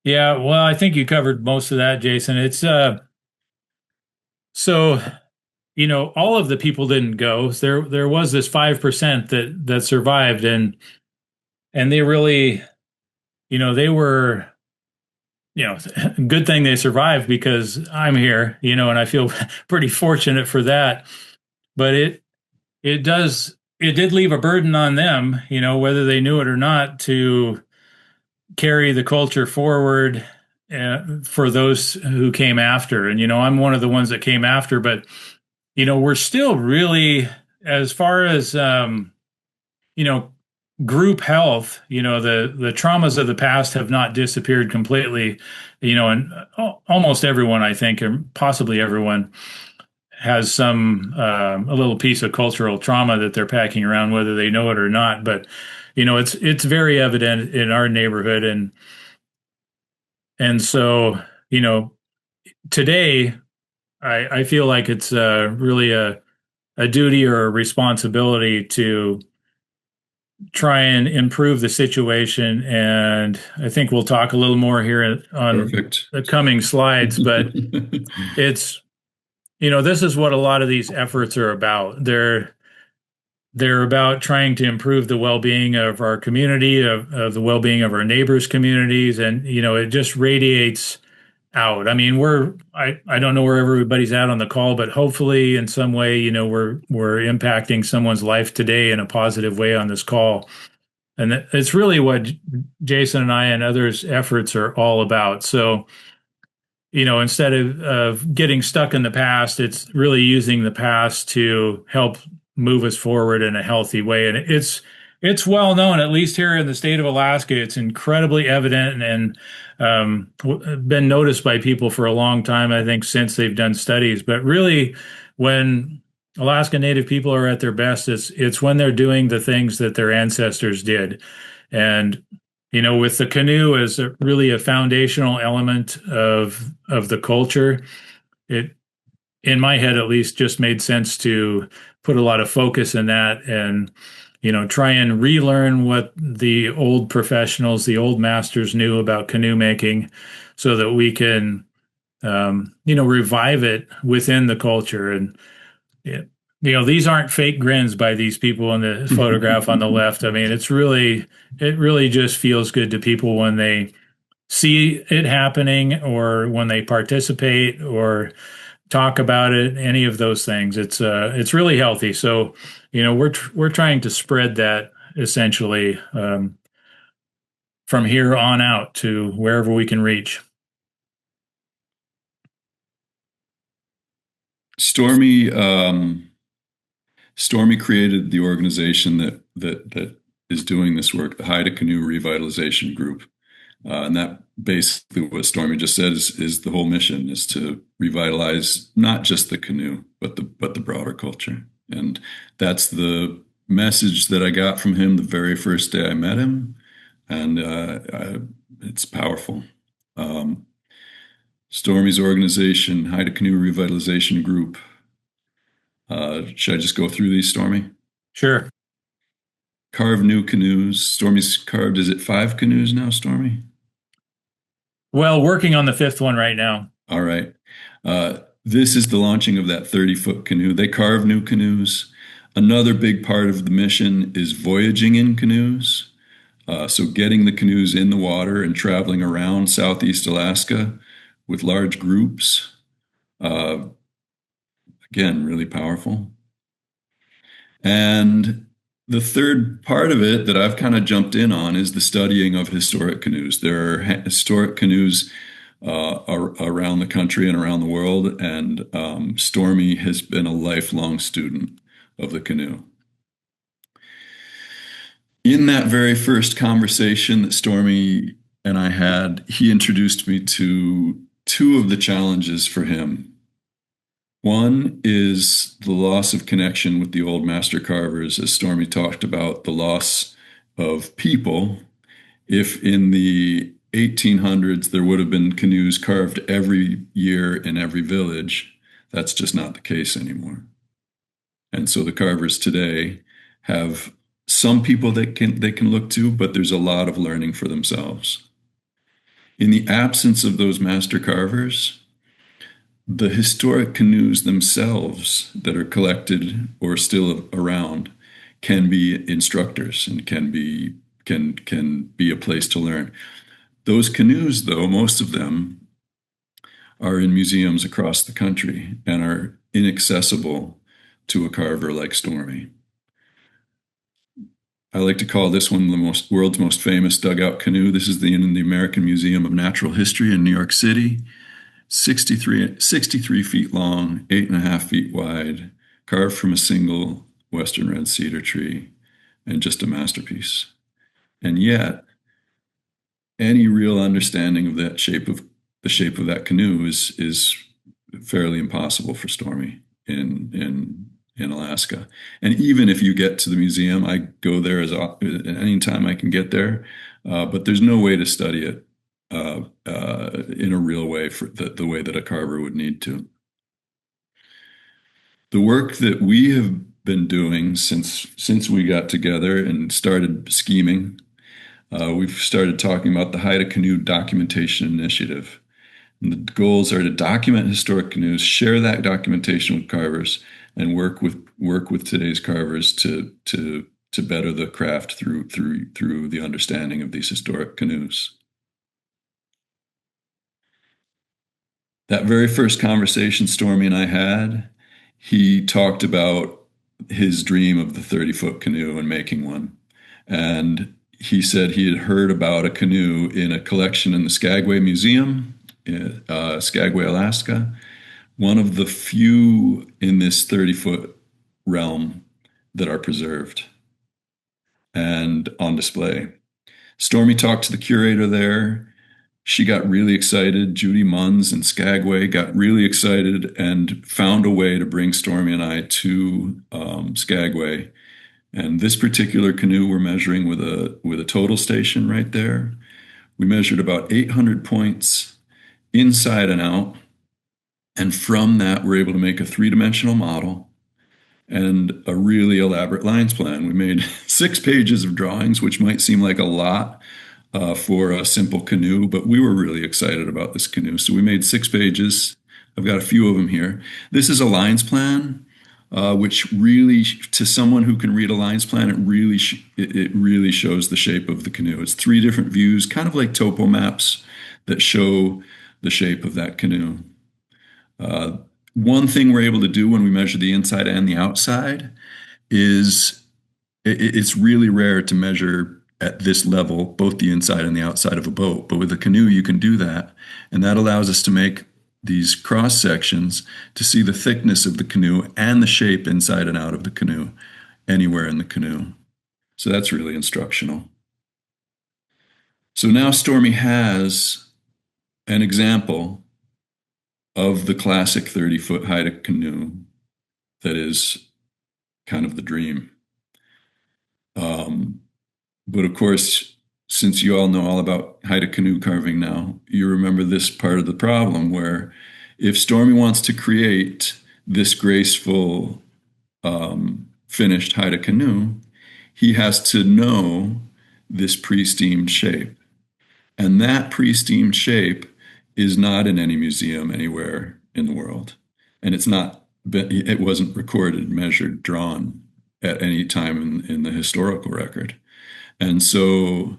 C: Yeah, well, I think you covered most of that, Jason. It's so all of the people didn't go. There was this 5% that survived, and they really, they were, good thing they survived, because I'm here, and I feel pretty fortunate for that. But it did leave a burden on them, whether they knew it or not, to carry the culture forward for those who came after. And, I'm one of the ones that came after, but, we're still really, as far as, group health, the traumas of the past have not disappeared completely, and almost everyone, I think, or possibly everyone, has some a little piece of cultural trauma that they're packing around, whether they know it or not. But it's very evident in our neighborhood, and so today I feel like it's really a duty or a responsibility to try and improve the situation. And I think we'll talk a little more here on the coming slides, but it's, this is what a lot of these efforts are about. They're about trying to improve the well-being of our community, of the well-being of our neighbors' communities. And, it just radiates out. I mean, I don't know where everybody's at on the call, but hopefully in some way, we're impacting someone's life today in a positive way on this call. And it's really what Jason and I and others' efforts are all about. So, instead of getting stuck in the past, it's really using the past to help move us forward in a healthy way. And it's well known, at least here in the state of Alaska. It's incredibly evident and been noticed by people for a long time, I think, since they've done studies. But really, when Alaska Native people are at their best, it's when they're doing the things that their ancestors did. And with the canoe as really a foundational element of the culture, it, in my head at least, just made sense to put a lot of focus in that and try and relearn what the old professionals, the old masters knew about canoe making, so that we can revive it within the culture. And it, these aren't fake grins by these people in the photograph on the left. I mean, it really just feels good to people when they see it happening, or when they participate or talk about it, any of those things. It's really healthy. So, we're trying to spread that essentially, from here on out to wherever we can reach.
B: Stormy Stormy created the organization that is doing this work, the Haida Canoe Revitalization Group. And that basically what Stormy just said is the whole mission is to revitalize not just the canoe, but the broader culture. And that's the message that I got from him the very first day I met him. And it's powerful. Stormy's organization, Haida Canoe Revitalization Group. Should I just go through these, Stormy?
C: Sure.
B: Carve new canoes. Stormy's carved, is it 5 canoes now, Stormy?
C: Well, working on the 5th one right now.
B: All right. This is the launching of that 30-foot canoe. They carve new canoes. Another big part of the mission is voyaging in canoes. So getting the canoes in the water and traveling around Southeast Alaska with large groups. Again, really powerful. And the third part of it that I've kind of jumped in on is the studying of historic canoes. There are historic canoes around the country and around the world, and Stormy has been a lifelong student of the canoe. In that very first conversation that Stormy and I had, he introduced me to 2 of the challenges for him. One is the loss of connection with the old master carvers, as Stormy talked about, the loss of people. If in the 1800s there would have been canoes carved every year in every village, that's just not the case anymore. And so the carvers today have some people they can look to, but there's a lot of learning for themselves. In the absence of those master carvers, the historic canoes themselves that are collected or still around can be instructors and can be a place to learn. Those canoes, though, most of them are in museums across the country and are inaccessible to a carver like Stormy. I like to call this one the world's most famous dugout canoe. This is in the American Museum of Natural History in New York City. 63 feet long, 8.5 feet wide, carved from a single Western red cedar tree, and just a masterpiece. And yet, any real understanding of the shape of that canoe is fairly impossible for Stormy in Alaska. And even if you get to the museum, I go there anytime I can get there, but there's no way to study it in a real way, for the way that a carver would need to. The work that we have been doing since we got together and started scheming, we've started talking about the Haida Canoe Documentation Initiative. And the goals are to document historic canoes, share that documentation with carvers, and work with today's carvers to better the craft through the understanding of these historic canoes. That very first conversation Stormy and I had, he talked about his dream of the 30-foot canoe and making one. And he said he had heard about a canoe in a collection in the Skagway Museum, Skagway, Alaska, one of the few in this 30-foot realm that are preserved and on display. Stormy talked to the curator there. She got really excited. Judy Munns in Skagway got really excited and found a way to bring Stormy and I to Skagway. And this particular canoe we're measuring with a total station right there. We measured about 800 points inside and out. And from that, we're able to make a 3-dimensional model and a really elaborate lines plan. We made 6 pages of drawings, which might seem like a lot, for a simple canoe, but we were really excited about this canoe. So we made 6 pages. I've got a few of them here. This is a lines plan, which really, to someone who can read a lines plan, it really shows the shape of the canoe. It's 3 different views, kind of like topo maps that show the shape of that canoe. One thing we're able to do when we measure the inside and the outside is it's really rare to measure at this level both the inside and the outside of a boat. But with a canoe, you can do that. And that allows us to make these cross sections to see the thickness of the canoe and the shape inside and out of the canoe anywhere in the canoe. So that's really instructional. So now Stormy has an example of the classic 30-foot Haida canoe that is kind of the dream. But of course, since you all know all about Haida canoe carving now, you remember this part of the problem where if Stormy wants to create this graceful, finished Haida canoe, he has to know this pre-steamed shape. And that pre-steamed shape is not in any museum anywhere in the world. And it wasn't recorded, measured, drawn at any time in the historical record. And so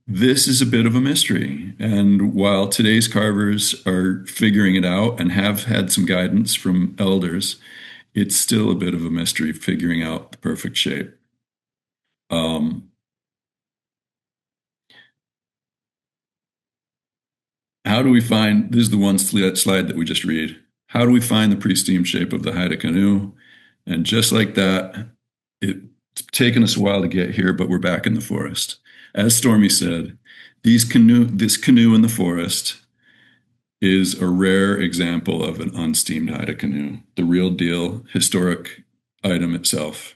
B: this is a bit of a mystery. And while today's carvers are figuring it out and have had some guidance from elders, it's still a bit of a mystery figuring out the perfect shape. How do we find, this is the one slide that we just read. How do we find the pre-steamed shape of the Haida canoe? And just like that, it's taken us a while to get here, but we're back in the forest. As Stormy said, this canoe in the forest is a rare example of an unsteamed Haida canoe, the real deal historic item itself.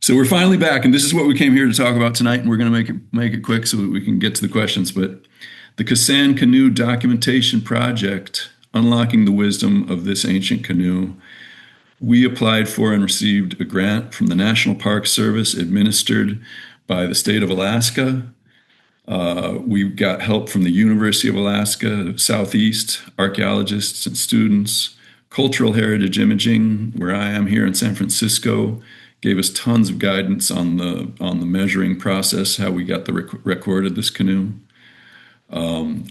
B: So we're finally back, and this is what we came here to talk about tonight, and we're going to make it quick so that we can get to the questions. But the Kasaan Canoe Documentation Project, unlocking the wisdom of this ancient canoe, we applied for and received a grant from the National Park Service administered by the state of Alaska. We got help from the University of Alaska, Southeast, archaeologists and students, Cultural Heritage Imaging, where I am here in San Francisco, gave us tons of guidance on the measuring process, how we got the recorded this canoe.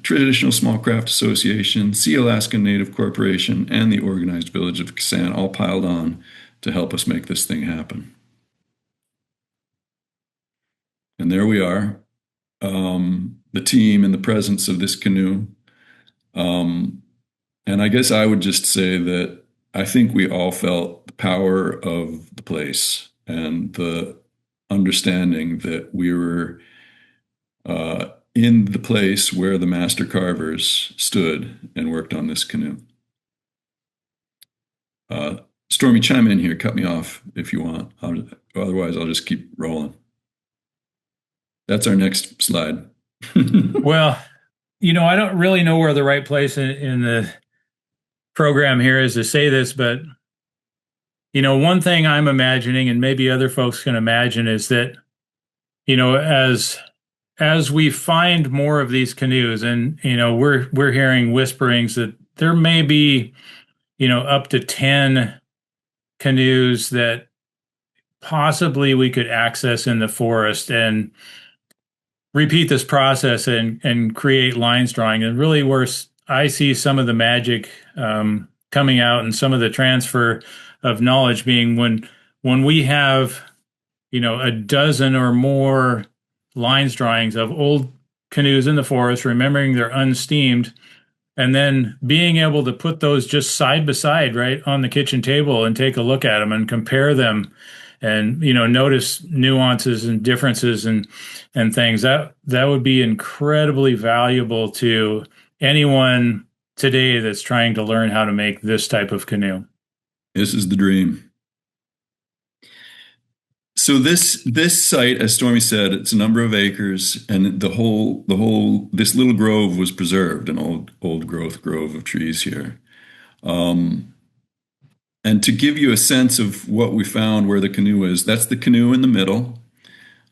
B: Traditional Small Craft Association, Sea Alaska Native Corporation, and the Organized Village of Kasaan all piled on to help us make this thing happen. And there we are, the team in the presence of this canoe. And I guess I would just say that I think we all felt the power of the place and the understanding that we were in the place where the master carvers stood and worked on this canoe. Stormy, chime in here, cut me off if you want. Otherwise, I'll just keep rolling. That's our next slide.
C: Well, I don't really know where the right place in the program here is to say this, but one thing I'm imagining, and maybe other folks can imagine, is that as we find more of these canoes, and we're hearing whisperings that there may be up to 10 canoes that possibly we could access in the forest and repeat this process and create lines drawing. And really where I see some of the magic coming out and some of the transfer of knowledge being when we have a dozen or more lines drawings of old canoes in the forest, remembering they're unsteamed, and then being able to put those just side by side right on the kitchen table and take a look at them and compare them and notice nuances and differences and things that would be incredibly valuable to anyone today that's trying to learn how to make this type of canoe.
B: This is the dream. So this site, as Stormy said, it's a number of acres, and this little grove was preserved, an old growth grove of trees here. And And to give you a sense of what we found, where the canoe is, that's the canoe in the middle.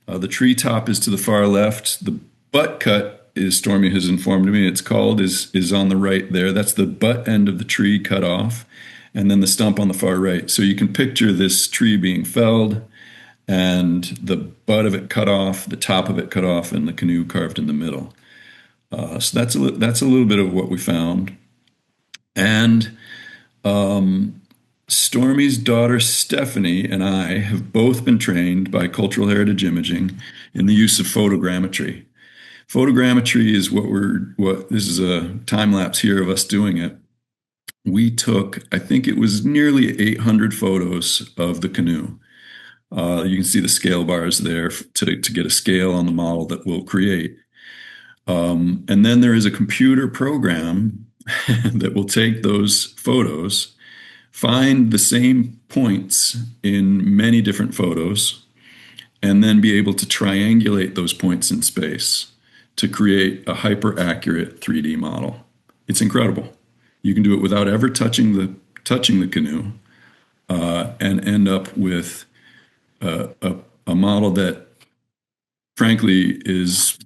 B: The treetop is to the far left. The butt cut is, Stormy has informed me, it's called, is on the right there. That's the butt end of the tree cut off, and then the stump on the far right. So you can picture this tree being felled, and the butt of it cut off, the top of it cut off, and the canoe carved in the middle. So that's a little bit of what we found. And Stormy's daughter Stephanie and I have both been trained by Cultural Heritage Imaging in the use of photogrammetry. Photogrammetry is this is a time lapse here of us doing it. We took, I think it was nearly 800 photos of the canoe. You can see the scale bars there to get a scale on the model that we'll create. And then there is a computer program that will take those photos, find the same points in many different photos, and then be able to triangulate those points in space to create a hyper-accurate 3D model. It's incredible. You can do it without ever touching the canoe, and end up with a model that, frankly, is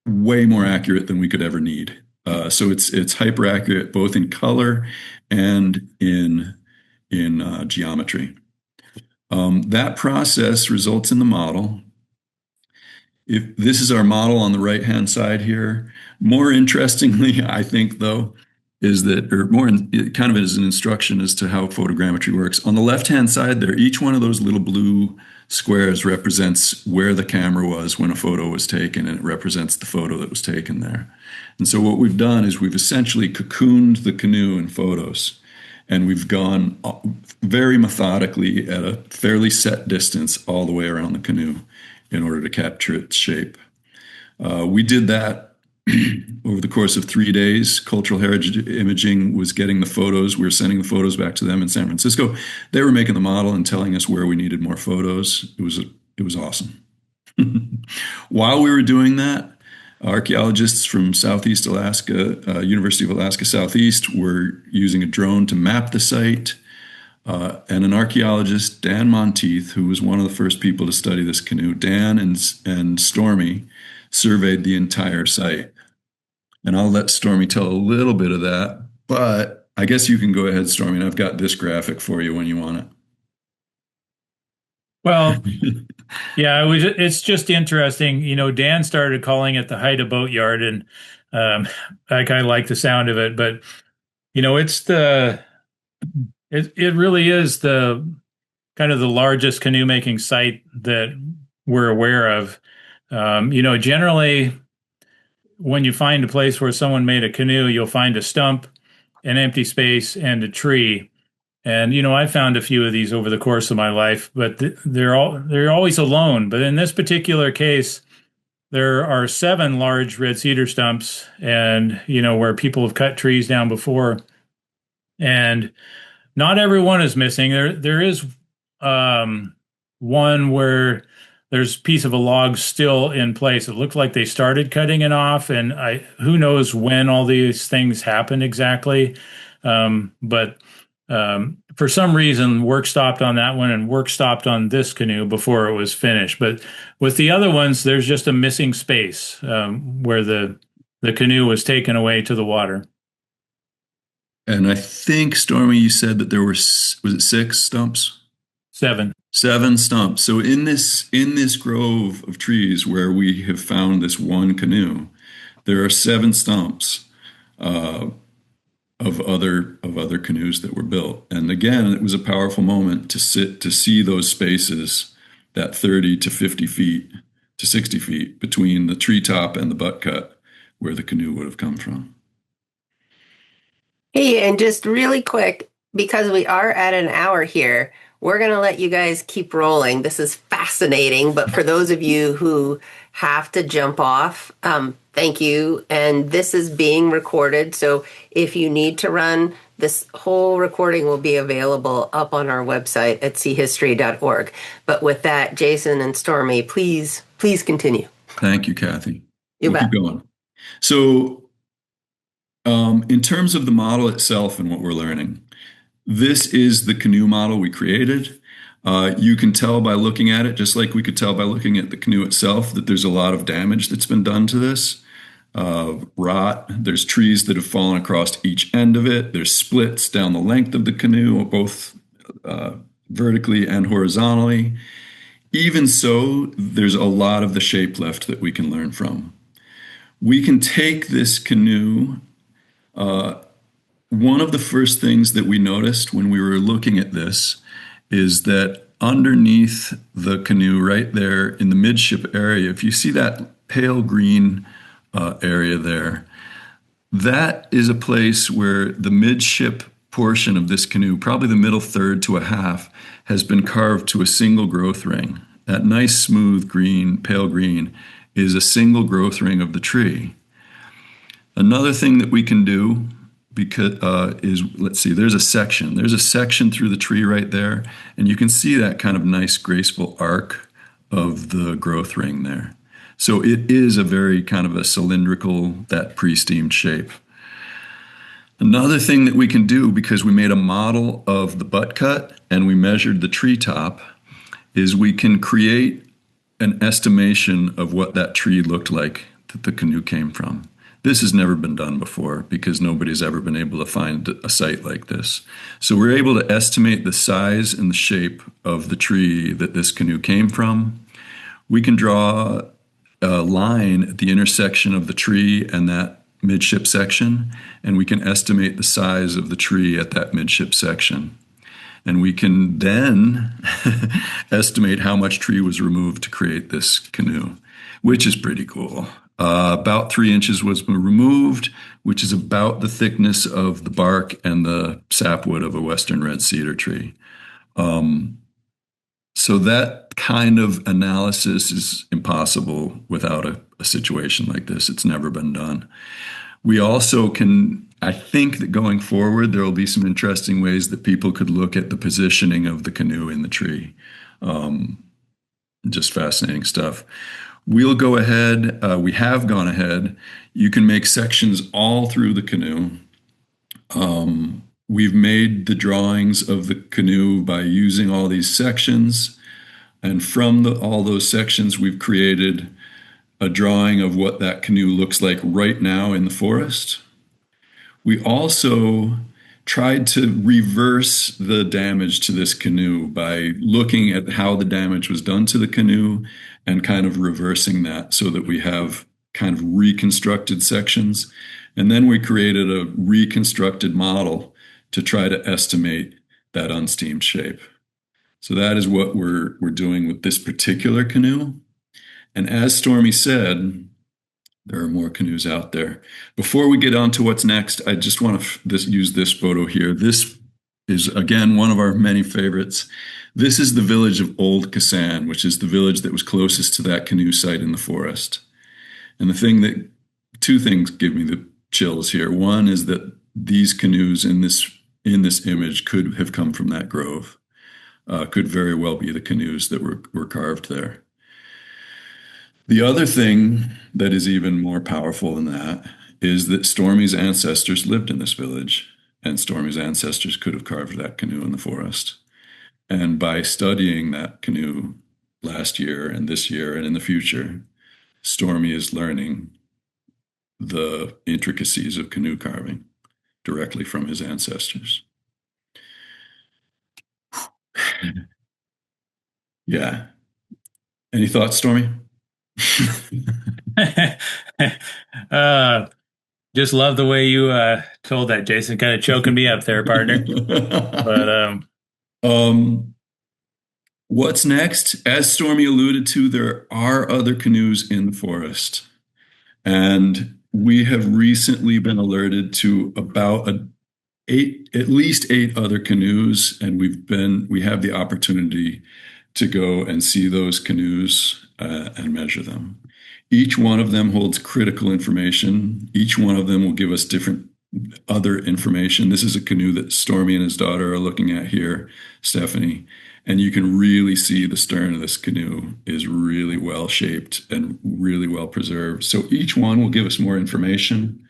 B: way more accurate than we could ever need. So it's hyper accurate both in color and in geometry. That process results in the model. If this is our model on the right-hand side here, more interestingly, I think, though, is that, or more kind of as an instruction as to how photogrammetry works. On the left-hand side there, each one of those little blue squares represents where the camera was when a photo was taken, and it represents the photo that was taken there. And so what we've done is we've essentially cocooned the canoe in photos, and we've gone very methodically at a fairly set distance all the way around the canoe in order to capture its shape. We did that over the course of 3 days. Cultural Heritage Imaging was getting the photos. We were sending the photos back to them in San Francisco. They were making the model and telling us where we needed more photos. It was awesome. While we were doing that, archaeologists from Southeast Alaska, University of Alaska Southeast, were using a drone to map the site. And an archaeologist, Dan Monteith, who was one of the first people to study this canoe, Dan and Stormy surveyed the entire site. And I'll let Stormy tell a little bit of that, but I guess you can go ahead, Stormy, and I've got this graphic for you when you want it.
C: Well, yeah, it's just interesting. You know, Dan started calling it the Haida Boatyard, and I kind of like the sound of it, but you know, it really is the kind of the largest canoe making site that we're aware of. You know, generally, when you find a place where someone made a canoe, you'll find a stump, an empty space, and a tree. And you know, I found a few of these over the course of my life, but they're always alone. But in this particular case, there are 7 large red cedar stumps, and you know, where people have cut trees down before, and not everyone is missing. There is one where there's a piece of a log still in place. It looked like they started cutting it off, and who knows when all these things happened exactly. But for some reason, work stopped on that one, and work stopped on this canoe before it was finished. But with the other ones, there's just a missing space where the canoe was taken away to the water.
B: And I think, Stormy, you said that there were, was it 6 stumps?
C: 7.
B: 7 stumps. So in this grove of trees where we have found this one canoe, there are 7 stumps of other canoes that were built. And again, it was a powerful moment to see those spaces, that 30 to 50 feet to 60 feet between the treetop and the butt cut where the canoe would have come from.
A: Hey, and just really quick, because we are at an hour here, we're going to let you guys keep rolling. This is fascinating, but for those of you who have to jump off, thank you. And this is being recorded, so if you need to run, this whole recording will be available up on our website at seahistory.org. But with that, Jason and Stormy, please continue.
B: Thank you, Kathy.
A: You bet.
B: Keep going. So in terms of the model itself and what we're learning, This is the canoe model we created. You can tell by looking at it, just like we could tell by looking at the canoe itself, that there's a lot of damage that's been done to this. Rot, there's trees that have fallen across each end of it. There's splits down the length of the canoe, both vertically and horizontally. Even so, there's a lot of the shape left that we can learn from. We can take this canoe. One of the first things that we noticed when we were looking at this is that underneath the canoe, right there in the midship area, if you see that pale green area there, that is a place where the midship portion of this canoe, probably the middle third to a half, has been carved to a single growth ring. That nice smooth green, pale green, is a single growth ring of the tree. Another thing that we can do is, let's see, there's a section through the tree right there, and you can see that kind of nice graceful arc of the growth ring there. So it is a very kind of a cylindrical, that pre-steamed shape. Another thing that we can do, because we made a model of the butt cut and we measured the treetop, is we can create an estimation of what that tree looked like that the canoe came from. This has never been done before because nobody's ever been able to find a site like this. So we're able to estimate the size and the shape of the tree that this canoe came from. We can draw a line at the intersection of the tree and that midship section, and we can estimate the size of the tree at that midship section. And we can then estimate how much tree was removed to create this canoe, which is pretty cool. About 3 inches was removed, which is about the thickness of the bark and the sapwood of a western red cedar tree. So that kind of analysis is impossible without a situation like this. It's never been done. We also can, I think that going forward, there will be some interesting ways that people could look at the positioning of the canoe in the tree. Just fascinating stuff. We'll go ahead, we have gone ahead. You can make sections all through the canoe. We've made the drawings of the canoe by using all these sections. And from all those sections, we've created a drawing of what that canoe looks like right now in the forest. We also tried to reverse the damage to this canoe by looking at how the damage was done to the canoe and kind of reversing that so that we have kind of reconstructed sections. And then we created a reconstructed model to try to estimate that unsteamed shape. So that is what we're doing with this particular canoe. And as Stormy said, there are more canoes out there. Before we get on to what's next, I just want to use this photo here. This is, again, one of our many favorites. This is the village of Old Kasaan, which is the village that was closest to that canoe site in the forest. And two things give me the chills here. One is that these canoes in this image could have come from that grove. Could very well be the canoes that were carved there. The other thing that is even more powerful than that is that Stormy's ancestors lived in this village, and Stormy's ancestors could have carved that canoe in the forest. And by studying that canoe last year and this year and in the future, Stormy is learning the intricacies of canoe carving directly from his ancestors. Yeah. Any thoughts, Stormy?
C: Just love the way you told that, Jason. Kind of choking me up there, partner. But
B: what's next? As Stormy alluded to, there are other canoes in the forest, and we have recently been alerted to about at least 8 other canoes, and we have the opportunity to go and see those canoes and measure them. Each one of them holds critical information. Each one of them will give us different other information. This is a canoe that Stormy and his daughter are looking at here, Stephanie, and you can really see the stern of this canoe is really well shaped and really well preserved. So each one will give us more information.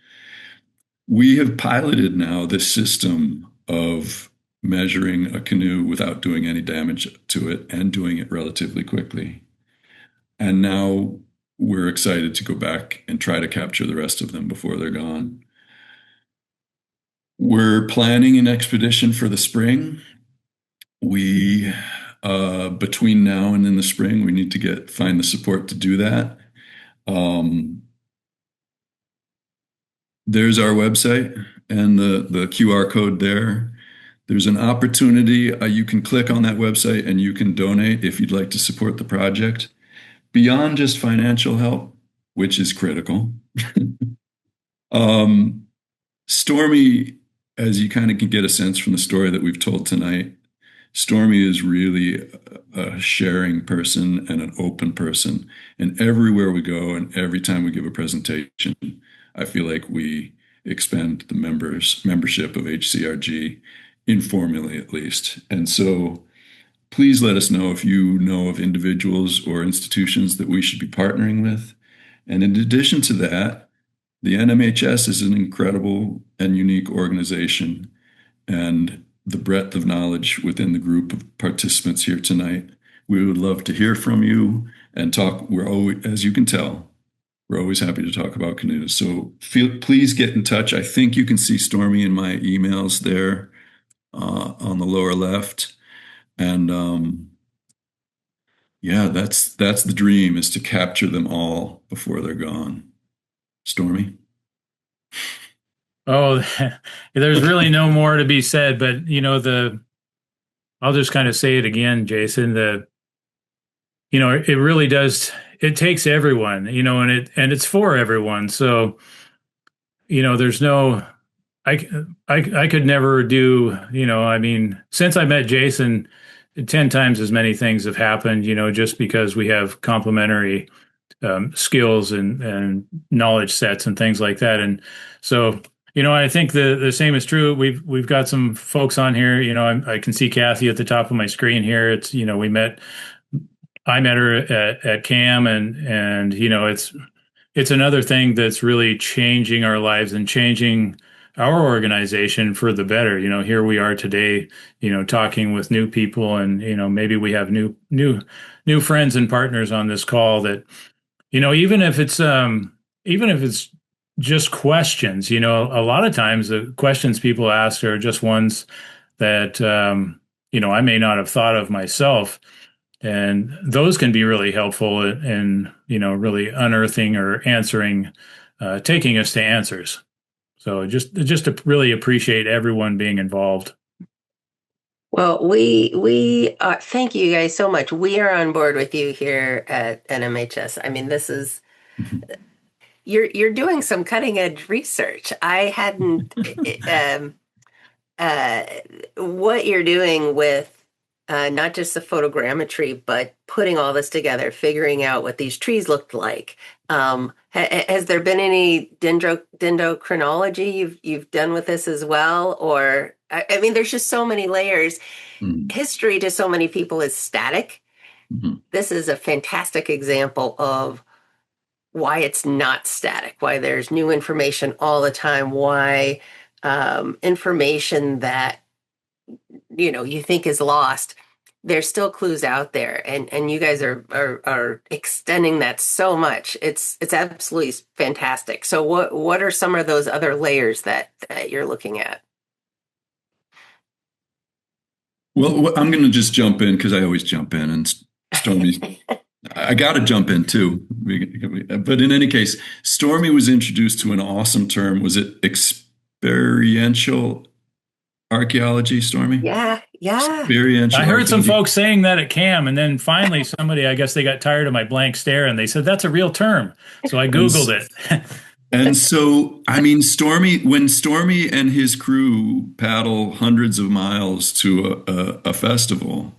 B: We have piloted now this system of measuring a canoe without doing any damage to it and doing it relatively quickly. And now we're excited to go back and try to capture the rest of them before they're gone. We're planning an expedition for the spring. We, between now and in the spring, we need to find the support to do that. There's our website and the QR code there. There's an opportunity. You can click on that website and you can donate if you'd like to support the project. Beyond just financial help, which is critical. Stormy, as you kind of can get a sense from the story that we've told tonight, Stormy is really a sharing person and an open person. And everywhere we go and every time we give a presentation, I feel like we expand the membership of HCRG, informally at least. And so please let us know if you know of individuals or institutions that we should be partnering with. And in addition to that, the NMHS is an incredible and unique organization, and the breadth of knowledge within the group of participants here tonight. We would love to hear from you and talk. We're always, as you can tell, we're always happy to talk about canoes. So please get in touch. I think you can see Stormy in my emails there on the lower left. And yeah, that's the dream, is to capture them all before they're gone. Stormy?
C: Oh, there's really no more to be said, but I'll just kind of say it again, Jason, it really does, it takes everyone, and it's for everyone. So, there's no, I could never do, since I met Jason, 10 times as many things have happened, just because we have complementary skills and knowledge sets and things like that. And so, I think the same is true. We've got some folks on here. I can see Kathy at the top of my screen here. It's I met her at CAM, and it's another thing that's really changing our lives and changing our organization for the better. Here we are today, talking with new people, and maybe we have new friends and partners on this call that, even if it's just questions, a lot of times the questions people ask are just ones that, I may not have thought of myself. And those can be really helpful in, really unearthing or answering, taking us to answers. So just to really appreciate everyone being involved.
A: Well, we thank you guys so much. We are on board with you here at NMHS. I mean, this is you're doing some cutting edge research. I hadn't what you're doing with not just the photogrammetry, but putting all this together, figuring out what these trees looked like. Has there been any dendrochronology you've done with this as well? Or, I mean, there's just so many layers. Mm-hmm. History to so many people is static. Mm-hmm. This is a fantastic example of why it's not static, why there's new information all the time, why information that you think is lost, there's still clues out there, and you guys are extending that so much. It's absolutely fantastic. So what are some of those other layers that you're looking at?
B: Well, I'm going to just jump in because I always jump in, and Stormy, I got to jump in too. But in any case, Stormy was introduced to an awesome term. Was it experiential archaeology, Stormy?
A: Yeah.
B: Experiential.
C: I heard some folks saying that at CAM, and then finally somebody, I guess they got tired of my blank stare, and they said that's a real term. So I Googled it.
B: And so, I mean, when Stormy and his crew paddle hundreds of miles to a festival,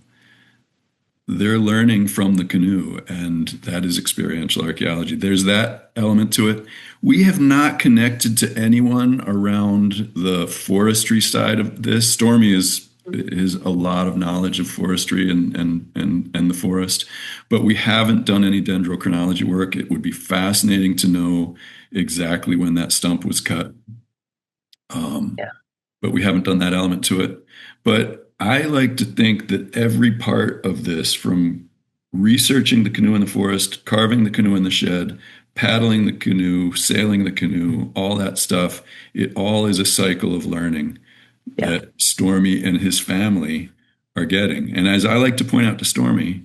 B: they're learning from the canoe, and that is experiential archaeology. There's that element to it. We have not connected to anyone around the forestry side of this. Stormy is a lot of knowledge of forestry and the forest, but we haven't done any dendrochronology work. It would be fascinating to know exactly when that stump was cut. But we haven't done that element to it. But I like to think that every part of this, from researching the canoe in the forest, carving the canoe in the shed, paddling the canoe, sailing the canoe, all that stuff, it all is a cycle of learning
A: Yeah.
B: that Stormy and his family are getting. And as I like to point out to Stormy,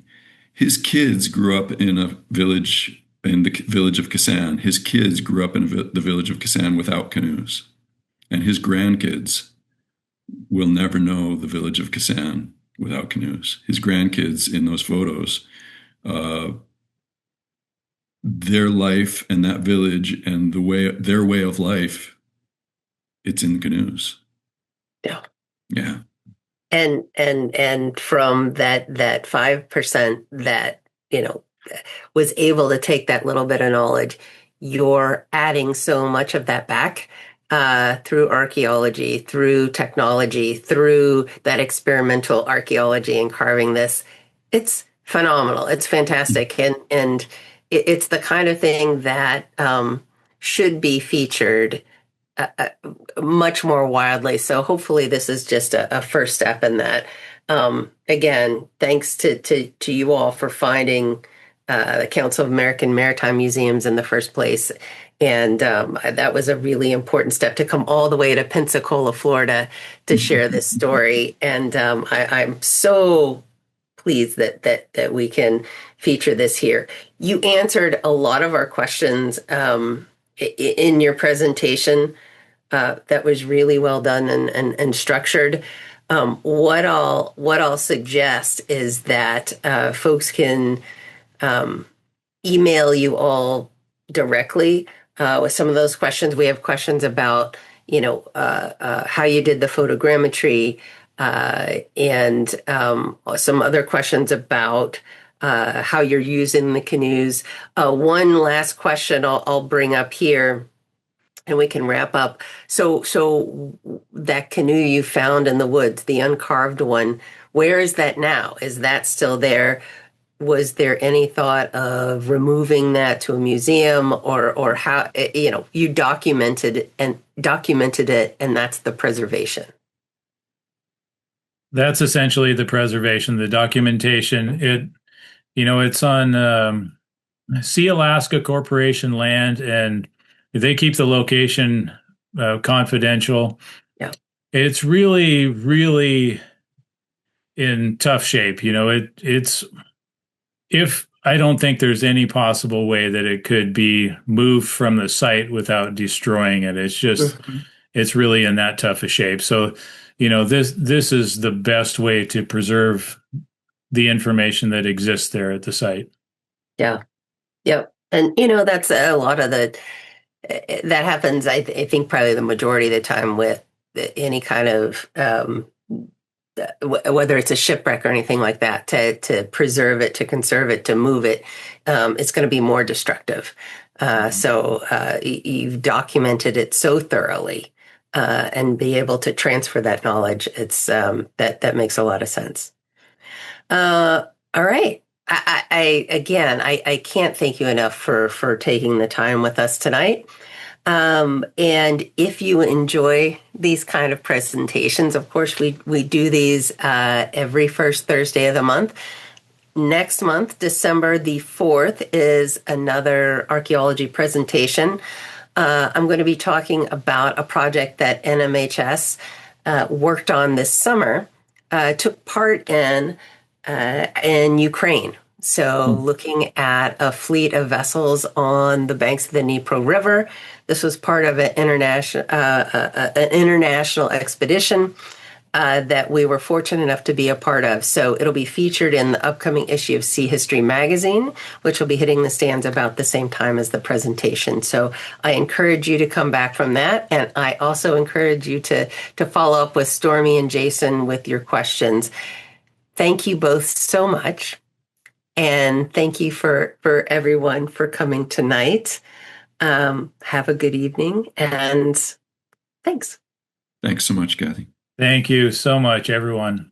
B: his kids grew up in a village, in the village of Kasaan. His kids grew up in the village of Kasaan without canoes. And his grandkids will never know the village of Kasaan without canoes. His grandkids in those photos, uh, their life and that village and their way of life, it's in canoes.
A: Yeah.
B: Yeah.
A: And from that 5% that, was able to take that little bit of knowledge, you're adding so much of that back through archaeology, through technology, through that experimental archaeology and carving this. It's phenomenal. It's fantastic. And it's the kind of thing that should be featured much more widely. So hopefully this is just a first step in that. Again, thanks to you all for finding the Council of American Maritime Museums in the first place. And that was a really important step to come all the way to Pensacola, Florida to share this story. And I'm so pleased that we can feature this here. You answered a lot of our questions in your presentation. That was really well done and structured. What I'll suggest is that folks can email you all directly with some of those questions. We have questions about, how you did the photogrammetry, and some other questions about how you're using the canoes. One last question I'll bring up here, and we can wrap up. So that canoe you found in the woods, the uncarved one, where is that now? Is that still there? Was there any thought of removing that to a museum, or how, you documented it, and that's the preservation?
C: That's essentially the preservation, the documentation. It's on Sea Alaska Corporation land, and they keep the location confidential.
A: Yeah.
C: It's really, really in tough shape. I don't think there's any possible way that it could be moved from the site without destroying it. It's just, it's really in that tough a shape. So, this is the best way to preserve the information that exists there at the site.
A: Yeah. Yep. And, that's a lot of that happens, I think probably the majority of the time with any kind of, whether it's a shipwreck or anything like that, to preserve it, to conserve it, to move it, it's going to be more destructive. So you've documented it so thoroughly, and be able to transfer that knowledge. It's that makes a lot of sense. All right. I can't thank you enough for taking the time with us tonight. And if you enjoy these kind of presentations, of course, we do these every first Thursday of the month. Next month, December the 4th, is another archaeology presentation. I'm going to be talking about a project that NMHS worked on this summer, took part in Ukraine. So looking at a fleet of vessels on the banks of the Dnipro River. This was part of an international expedition that we were fortunate enough to be a part of. So it'll be featured in the upcoming issue of Sea History Magazine, which will be hitting the stands about the same time as the presentation. So I encourage you to come back from that. And I also encourage you to follow up with Stormy and Jason with your questions. Thank you both so much. And thank you for everyone for coming tonight. Have a good evening, and thanks.
B: Thanks so much, Kathy.
C: Thank you so much, everyone.